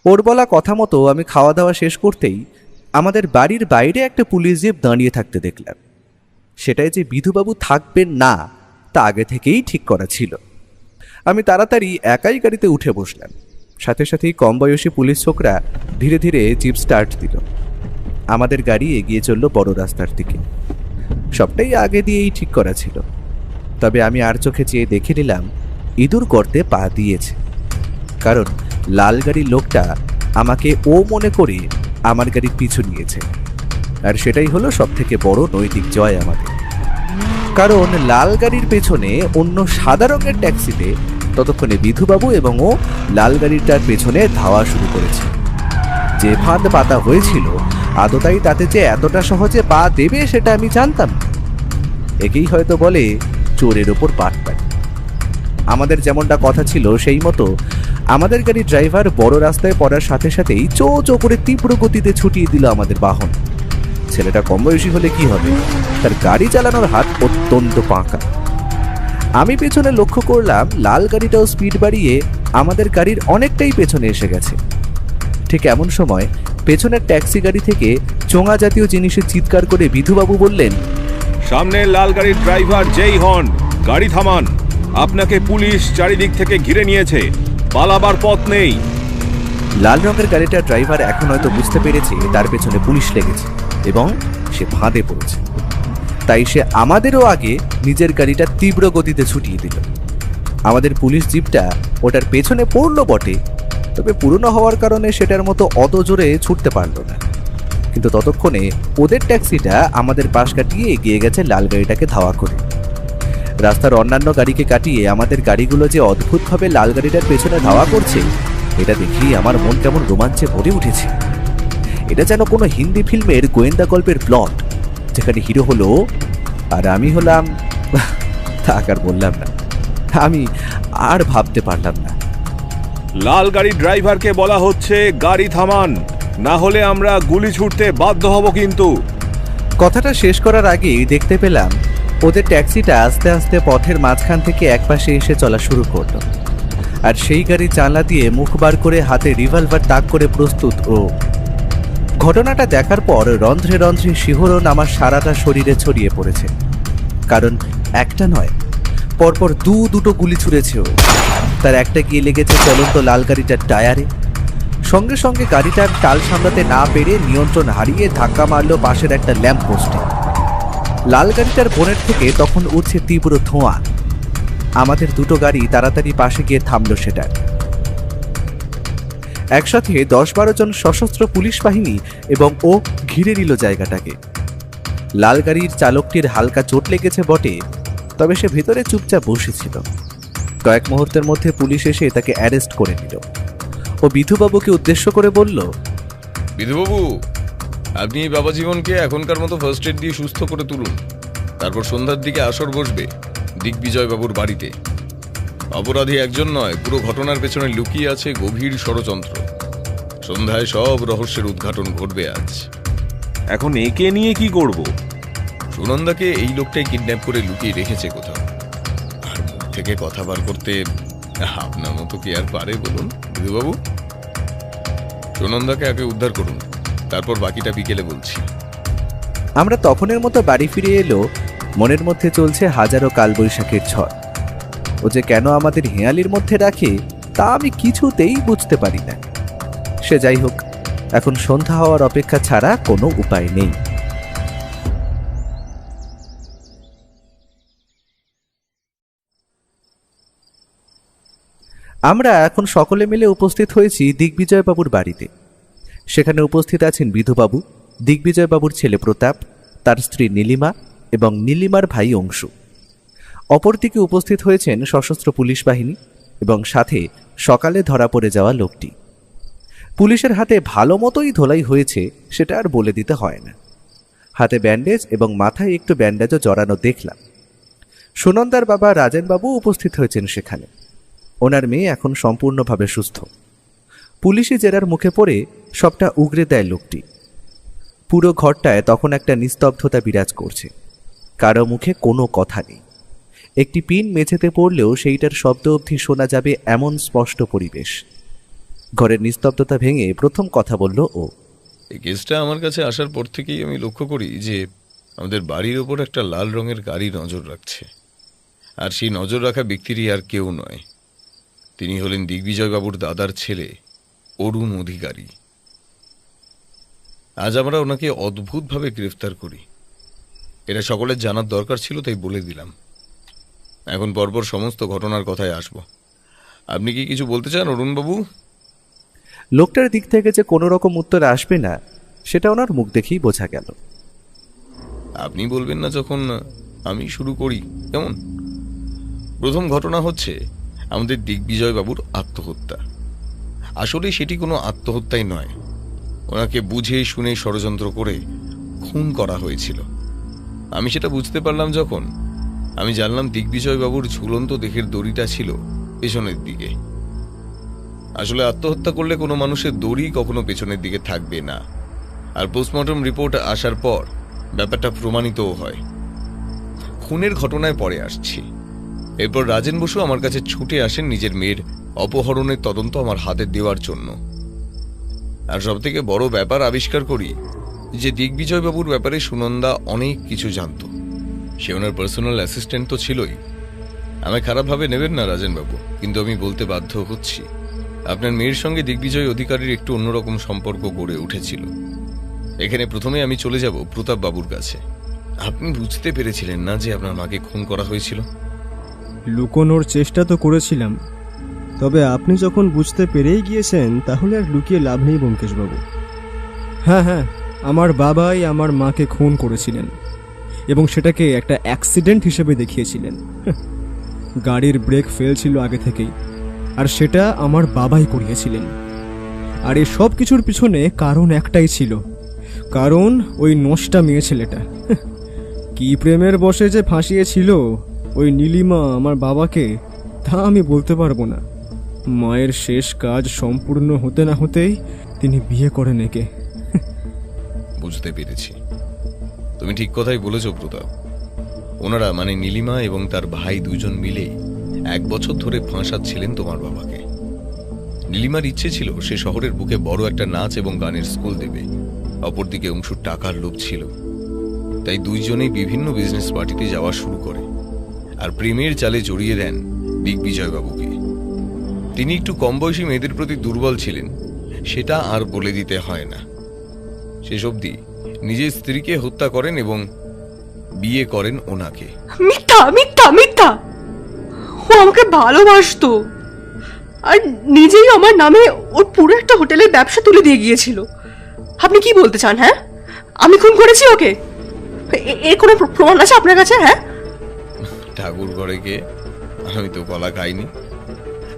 ওর বলা কথা মতো আমি খাওয়া দাওয়া শেষ করতেই আমাদের বাড়ির বাইরে একটা পুলিশ জিপ দাঁড়িয়ে থাকতে দেখলাম। সেটাই যে বিধুবাবু থাকবেন না তা আগে থেকেই ঠিক করা ছিল। আমি তাড়াতাড়ি একাই গাড়িতে উঠে বসলাম। সাথে সাথেই কম বয়সী পুলিশ ছোকরা ধীরে ধীরে জিপ স্টার্ট দিল। আমাদের গাড়ি এগিয়ে চলল বড় রাস্তার দিকে। সবটাই আগে দিয়েই ঠিক করা ছিল। তবে আমি আর চোখে চেয়ে দেখে নিলাম ইঁদুর গর্তে পা দিয়েছে। কারণ লাল গাড়ির লোকটা আমাকে ও মনে করে আমার গাড়ির পিছু নিয়েছে। আর সেটাই হলো সবথেকে বড় নৈতিক জয় আমাদের। কারণ লাল গাড়ির পেছনে অন্য সাদা রঙের ট্যাক্সিতে ততক্ষণে বিধুবাবু এবং ও লাল গাড়িটার পেছনে ধাওয়া শুরু করেছে। যে ফাঁদ পাতা হয়েছিল আদতাই তাতে যে এতটা সহজে পা দেবে সেটা আমি জানতাম। একেই হয়তো বলে চোরের ওপর পাটপাড়ি। আমাদের যেমনটা কথা ছিল সেই মতো আমাদের গাড়ির ড্রাইভার বড় রাস্তায় পড়ার সাথে সাথেই চো চো করে তীব্র গতিতে ছুটিয়ে দিল আমাদের বাহন। ছেলেটা কম বয়সী হলে কি হবে, তার গাড়ি চালানোর হাত অত্যন্ত পাকা। আমি পেছনে লক্ষ্য করলাম লাল গাড়িটাও স্পিড বাড়িয়ে আমাদের গাড়ির অনেকটাই পেছনে এসে গেছে। ঠিক এমন সময় পেছনের ট্যাক্সি গাড়ি থেকে চোঙা জাতীয় জিনিসের চিৎকার করে বিধুবাবু বললেন, সামনে লাল গাড়ির ড্রাইভার যেই হন, গাড়ি থামান। আপনাকে পুলিশ চারিদিক থেকে ঘিরে নিয়েছে, পালাবার পথ নেই। লাল রঙের গাড়িটার ড্রাইভার এখন হয়তো বুঝতে পেরেছে তার পেছনে পুলিশ লেগেছে এবং সে ফাঁদে পড়েছে। তাই সে আমাদেরও আগে নিজের গাড়িটা তীব্র গতিতে ছুটিয়ে দিল। আমাদের পুলিশ জিপটা ওটার পেছনে পড়লো বটে, তবে পুরনো হওয়ার কারণে সেটার মতো অত জোরে ছুটতে পারলো না। কিন্তু ততক্ষণে ওদের ট্যাক্সিটা আমাদের পাশ কাটিয়ে এগিয়ে গেছে লাল গাড়িটাকে ধাওয়া করে। রাস্তার অন্যান্য গাড়িকে কাটিয়ে আমাদের গাড়িগুলো যে অদ্ভুতভাবে লাল গাড়িটার পেছনে ধাওয়া করছে এটা দেখেই আমার মন কেমন রোমাঞ্চে ভরে উঠেছে। এটা যেন কোনো হিন্দি ফিল্মের গোয়েন্দা গল্পের প্লট, যেখানে হিরো হলো আর আমি হলাম। থাক আর বললাম না, আমি আর ভাবতে পারলাম না। লাল গাড়ির ড্রাইভারকে বলা হচ্ছে গাড়ি থামান, না হলে আমরা গুলি ছুটতে বাধ্য হব। কিন্তু কথাটা শেষ করার আগেই দেখতে পেলাম ওদের ট্যাক্সিটা আস্তে আস্তে পথের মাঝখান থেকে একপাশে এসে চলা শুরু করলো। আর সেই গাড়ির জানলা দিয়ে মুখ বার করে হাতে রিভলভার তাক করে প্রস্তুত ও। ঘটনাটা দেখার পর রন্ধ্রে রন্ধ্রে শিহরণ আমার সারাটা শরীরে ছড়িয়ে পড়েছে। কারণ একটা নয়, পরপর দুটো গুলি ছুঁড়েছে ও। তার একটা গিয়ে লেগেছে চলন্ত লাল গাড়িটার টায়ারে। সঙ্গে সঙ্গে গাড়িটার টাল সামলাতে না পেরে নিয়ন্ত্রণ হারিয়ে ধাক্কা মারল পাশের একটা ল্যাম্প পোস্টে। লাল গাড়িটার বোনেট থেকে তখন উঠছে তীব্র ধোঁয়া। আমাদের দুটো গাড়ি তাড়াতাড়ি পাশে গিয়ে থামল সেটার। একসাথে 10-12 জন সশস্ত্র পুলিশ বাহিনী এবং ও ঘিরে নিল জায়গাটাকে। লাল গাড়ির চালকটির হালকা চোট লেগেছে বটে, তবে সে ভেতরে চুপচাপ বসেছিল। কয়েক মুহূর্তের মধ্যে পুলিশ এসে তাকে অ্যারেস্ট করে নিল। ও বিধুবাবুকে উদ্দেশ্য করে বলল, বিধুবাবু, আপনি এই বাবা জীবনকে এখনকার মতো ফার্স্ট এড দিয়ে সুস্থ করে তুলুন। তারপর সন্ধ্যার দিকে আসর বসবে দিগ্বিজয় বাবুর বাড়িতে। অপরাধী একজন নয়, পুরো ঘটনার পেছনে লুকিয়ে আছে গভীর ষড়যন্ত্র। সন্ধ্যায় সব রহস্যের উদ্ঘাটন ঘটবে আজ। এখন একে নিয়ে কি করব? সুনন্দাকে এই লোকটাই কিডন্যাপ করে লুকিয়ে রেখেছে কোথাও। আর মুখ থেকে কথা বার করতে আপনার মতো কি আর পারে বলুন বিধুবাবু? সুনন্দাকে আগে উদ্ধার করুন, তারপর বাকিটা বিকেলে বলছি। আমরা তখনের মতো বাড়ি ফিরে এলো। মনের মধ্যে চলছে হাজারো কালবৈশাখীর ঝড়। ও যে কেন আমাদের হেঁয়ালির মধ্যে রাখে তা আমি কিছুতেই বুঝতে পারি না। সে যাই হোক, এখন সন্ধ্যা হওয়ার অপেক্ষা ছাড়া কোনো উপায় নেই। আমরা এখন সকলে মিলে উপস্থিত হয়েছি দিগ্বিজয়বাবুর বাড়িতে। সেখানে উপস্থিত আছেন বিধুবাবু, দিগ্বিজয়বাবুর ছেলে প্রতাপ, তার স্ত্রী নীলিমা এবং নীলিমার ভাই অংশু। অপরদিকে উপস্থিত হয়েছেন সশস্ত্র পুলিশ বাহিনী এবং সাথে সকালে ধরা পড়ে যাওয়া লোকটি। পুলিশের হাতে ভালো মতোই ধোলাই হয়েছে, সেটা আর বলে দিতে হয় না। হাতে ব্যান্ডেজ এবং মাথায় একটু ব্যান্ডেজও জড়ানো দেখলাম। সুনন্দার বাবা রাজেনবাবু উপস্থিত হয়েছেন সেখানে। ওনার মেয়ে এখন সম্পূর্ণভাবে সুস্থ। পুলিশি জেরার মুখে পড়ে সবটা উগরে দেয় লোকটি। পুরো ঘরটায় তখন একটা নিস্তব্ধতা বিরাজ করছে। কারো মুখে কোনো কথা নেই। একটি পিন মেঝেতে পড়লেও সেইটার শব্দ অবধি শোনা যাবে এমন স্পষ্ট পরিবেশ। ঘরের নিস্তব্ধতা ভেঙে প্রথম কথা বলল ও। এই কেসটা আমার কাছে আসার পর থেকেই আমি লক্ষ্য করি যে আমাদের বাড়ির ওপর একটা লাল রঙের গাড়ি নজর রাখছে। আর সেই নজর রাখা ব্যক্তিরই আর কেউ নয়, তিনি হলেন দিগ্বিজয়বাবুর দাদার ছেলে অরুণ অধিকারী। আজ আমরা ওনাকে অদ্ভুতভাবে গ্রেফতার করি। এটা সকলের জানার দরকার ছিল, তাই বলে দিলাম। এখন পরপর সমস্ত ঘটনার কথায় আসব। আপনি কি কিছু বলতে চান অরুণবাবু? লোকটার দিক থেকে যে কোনো রকম উত্তর আসবে না সেটা ওনার মুখ দেখেই বোঝা গেল। আপনি বলবেন না যখন আমি শুরু করি। কেমন? প্রথম ঘটনা হচ্ছে আমাদের দিগ্বিজয়বাবুর আত্মহত্যা। আসলে সেটি কোনো আত্মহত্যাই নয়, ওনাকে বুঝে শুনে ষড়যন্ত্র করে খুন করা হয়েছিল। আমি সেটা বুঝতে পারলাম যখন আমি জানলাম দিগ্বিজয়বাবুর ঝুলন্ত দেহের দড়িটা ছিল পেছনের দিকে। আসলে আত্মহত্যা করলে কোনো মানুষের দড়ি কখনো পেছনের দিকে থাকবে না। আর পোস্টমর্টম রিপোর্ট আসার পর ব্যাপারটা প্রমাণিতও হয়। খুনের ঘটনায় পরে আসছি। এরপর রাজেন বসু আমার কাছে ছুটে আসেন নিজের মেয়ের অপহরণের তদন্ত আমার হাতে দেওয়ার জন্য। আর সব থেকে বড় ব্যাপার আবিষ্কার করি যে দিগ্বিজয়বাবুর ব্যাপারে সুনন্দা অনেক কিছু জানত। সে ওনার পার্সোনাল অ্যাসিস্ট্যান্ট তো ছিলই। আমায় খারাপভাবে নেবেন না রাজেনবাবু, কিন্তু আমি বলতে বাধ্য হচ্ছি, আপনার মেয়ের সঙ্গে দিগ্বিজয় অধিকারীর একটু অন্যরকম সম্পর্ক গড়ে উঠেছিল। এখানে প্রথমে আমি চলে যাব প্রতাপ বাবুর কাছে। আপনি বুঝতে পেরেছিলেন না যে আপনার মাকে খুন করা হয়েছিল? লুকোনোর চেষ্টা তো করেছিলাম, তবে আপনি যখন বুঝতে পেরেই গিয়েছেন তাহলে আর লুকিয়ে লাভ নেই ব্যোমকেশবাবু। হ্যাঁ, আমার বাবাই আমার মাকে খুন করেছিলেন এবং সেটাকে একটা অ্যাক্সিডেন্ট হিসেবে দেখিয়েছিলেন। গাড়ির ব্রেক ফেল ছিল আগে থেকেই, আর সেটা আমার বাবাই করিয়েছিলেন। আর এই সব কিছুর পিছনে কারণ একটাই ছিল, কারণ ওই নষ্টা মেয়ে ছেলেটা কি প্রেমের বশে যে ফাঁসিয়েছিল ওই নীলিমা আমার বাবাকে, তা আমি বলতে পারবো না। মায়ের শেষ কাজ সম্পূর্ণ হতে না হতেই তিনি বিয়ে করেন একে। বুঝতে পেরেছি, তুমি ঠিক কথাই বলেছ প্রতাপ। ওনারা মানে নীলিমা এবং তার ভাই দুজন মিলে 1 বছর ধরে ফাঁসাচ্ছিলেন তোমার বাবাকে। নীলিমার ইচ্ছে ছিল সে শহরের বুকে বড় একটা নাচ এবং গানের স্কুল দেবে, অপরদিকে অংশুর টাকার লোভ ছিল। তাই দুইজনেই বিভিন্ন বিজনেস পার্টিতে যাওয়া শুরু করে আর প্রেমের জালে জড়িয়ে দেন দিগ্বিজয়বাবুকে। তিনি একটু কম বয়সী মেয়েদের প্রতি দুর্বল ছিলেন, সেটা আর বলে দিতে হয় না। শেষ অবধি নিজের স্ত্রীকে হত্যা করেন এবং বিয়ে করেন ওনাকে। মিথ্যা মিথ্যা মিথ্যা! ও আমাকে ভালোবাসতো আর নিজেই আমার নামে ওর পুরো একটা হোটেলের ব্যবসা তুলে দিয়ে গিয়েছিল। আপনি কি বলতে চান? হ্যাঁ, আমি খুন করেছি ওকে? এর কোনো প্রমাণ আছে আপনার কাছে? হ্যাঁ, ঠাকুর ঘরে গিয়ে আমি তো কলা খাইনি।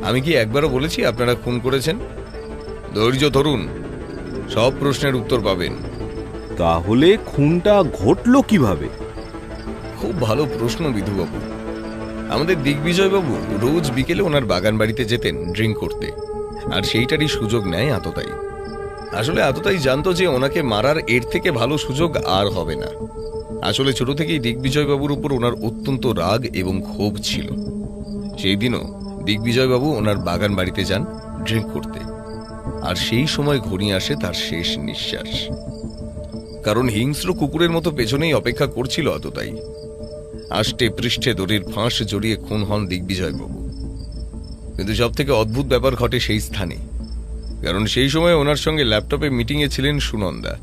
আমি কি একবারও বলেছি আপনারা খুন করেছেন? ধৈর্য ধরুন, সব প্রশ্নের উত্তর পাবেন। তাহলে খুনটা ঘটলো কিভাবে? খুব ভালো প্রশ্ন বিধুবাবু। আমাদের দিগ্বিজয়বাবু রোজ বিকেলে ওনার বাগান বাড়িতে যেতেন ড্রিঙ্ক করতে, আর সেইটারই সুযোগ নেয় আততায়ী। আসলে আততায়ী জানতো যে ওনাকে মারার এর থেকে ভালো সুযোগ আর হবে না। আসলে ছোট থেকেই দিগ্বিজয়বাবুর উপর ওনার অত্যন্ত রাগ এবং ক্ষোভ ছিল। সেই দিনও দিগ্বিজয়বাবু ওনার বাগান বাড়িতে যান ড্রিঙ্ক করতে, আর সেই সময় ঘনিয়ে আসে তার শেষ নিঃশ্বাস। কারণ হিংস্র কুকুরের মতো পেছনেই অপেক্ষা করছিল আততায়ী। আষ্টে পৃষ্ঠে দড়ির ফাঁস জড়িয়ে খুন হন দিগ্বিজয়বাবু। কিন্তু সব থেকে অদ্ভুত ব্যাপার ঘটে সেই স্থানে, কারণ সেই সময় ওনার সঙ্গে ল্যাপটপে মিটিংয়ে ছিলেন সুনন্দা,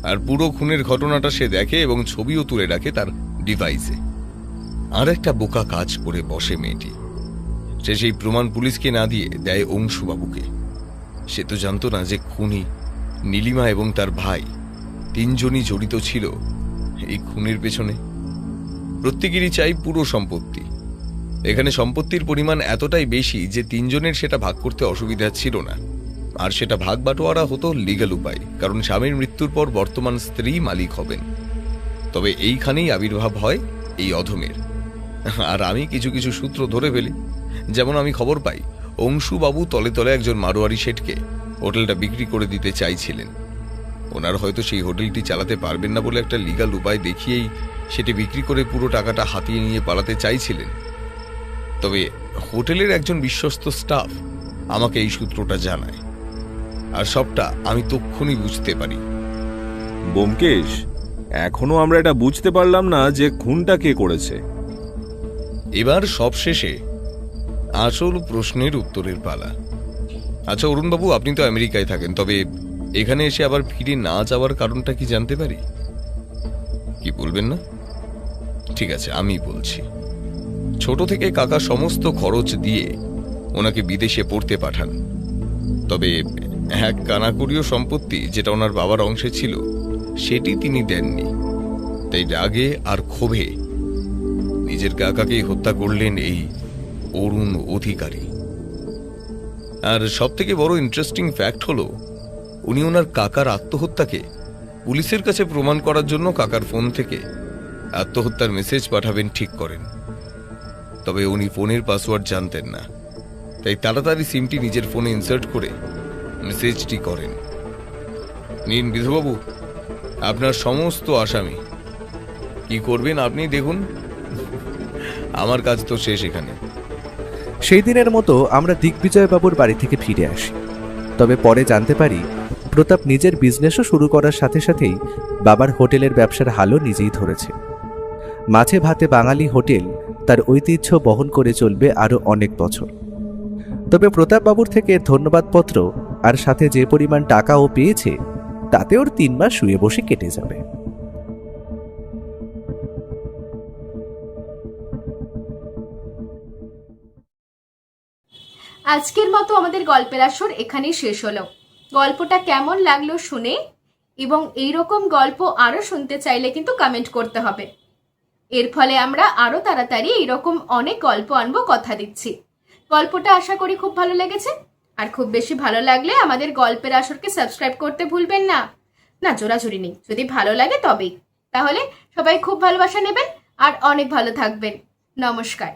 আর পুরো খুনের ঘটনাটা সে দেখে এবং ছবিও তুলে রাখে তার ডিভাইসে। আর একটা বোকা কাজ করে বসে মেয়েটি। সে সেই প্রমাণ পুলিশকে না দিয়ে দেয় অংশুবাবুকে। সে তো জানতো না যে খুনি নীলিমা এবং তার ভাই তিনজনই জড়িত ছিল এই খুনের পেছনে। প্রত্যেকেরই চাই পুরো সম্পত্তি। এখানে সম্পত্তির পরিমাণ এতটাই বেশি যে তিনজনের সেটা ভাগ করতে অসুবিধা ছিল না। আর সেটা ভাগ বাটোয়ারা হতো লিগ্যাল উপায়, কারণ স্বামীর মৃত্যুর পর বর্তমান স্ত্রী মালিক হবেন। তবে এইখানেই আবির্ভাব হয় এই অধমের। আর আমি কিছু কিছু সূত্র ধরে ফেলি। যেমন আমি খবর পাই অংশুবাবু তলে তলে একজন মারোয়ারি শেঠকে হোটেলটা বিক্রি করে দিতে চাইছিলেন। ওনার হয়তো সেই হোটেলটি চালাতে পারবেন না বলে একটা লিগ্যাল উপায় দেখিয়েই সেটি বিক্রি করে পুরো টাকাটা হাতিয়ে নিয়ে পালাতে চাইছিলেন। তবে হোটেলের একজন বিশ্বস্ত স্টাফ আমাকে এই সূত্রটা জানায়, আর সবটা আমি তক্ষুনি বুঝতে পারি। ব্যোমকেশ, এখনো আমরা এটা বুঝতে পারলাম না যে খুনটা কে করেছে। এবার সবশেষে আসল প্রশ্নের উত্তরের পালা। আচ্ছা অরুণবাবু, আপনি তো আমেরিকায় থাকেন, তবে এখানে এসে আবার ফিরে না যাওয়ার কারণটা কি জানতে পারি? কি বলবেন না? ঠিক আছে, আমি বলছি। ছোট থেকে কাকা সমস্ত খরচ দিয়ে ওনাকে বিদেশে পড়তে পাঠান। তবে এক কানাকড়িও সম্পত্তি যেটা ওনার বাবার অংশে ছিল সেটি তিনি দেননি। তাই রাগে আর ক্ষোভে নিজের কাকাকেই হত্যা করলেন এই অরুণ অধিকারী। আর সব থেকে বড় ইন্টারেস্টিং ফ্যাক্ট হলো উনি ওনার কাকার আত্মহত্যাকে পুলিশের কাছে প্রমাণ করার জন্য কাকার ফোন থেকে আত্মহত্যার মেসেজ পাঠাবেন ঠিক করেন। তবে উনি ফোনের পাসওয়ার্ড জানতেন না, তাই তাড়াতাড়ি সিমটি নিজের ফোনে ইনসার্ট করে মেসেজটি করেন। নিন বিধুবাবু, আপনার সমস্ত আসামি। কি করবেন আপনি দেখুন, আমার কাজ তো শেষ এখানে। সেই দিনের মতো আমরা দিগ্বিজয়বাবুর বাড়ি থেকে ফিরে আসি। তবে পরে জানতে পারি প্রতাপ নিজের বিজনেসও শুরু করার সাথে সাথেই বাবার হোটেলের ব্যবসার হালও নিজেই ধরেছে। মাছে ভাতে বাঙালি হোটেল তার ঐতিহ্য বহন করে চলবে আরও অনেক বছর। তবে প্রতাপবাবুর থেকে ধন্যবাদপত্র আর সাথে যে পরিমাণ টাকাও পেয়েছে তাতে ওর 3 মাস শুয়ে বসে কেটে যাবে। আজকের মতো আমাদের গল্পের আসর এখানেই শেষ হলো। গল্পটা কেমন লাগলো শুনে এবং এইরকম গল্প আরও শুনতে চাইলে কিন্তু কমেন্ট করতে হবে। এর ফলে আমরা আরও তাড়াতাড়ি এইরকম অনেক গল্প আনবো, কথা দিচ্ছি। গল্পটা আশা করি খুব ভালো লেগেছে। আর খুব বেশি ভালো লাগলে আমাদের গল্পের আসরকে সাবস্ক্রাইব করতে ভুলবেন না। না, জোরাজুরি নেই, যদি ভালো লাগে তবেই। তাহলে সবাই খুব ভালোবাসা নেবেন আর অনেক ভালো থাকবেন। নমস্কার।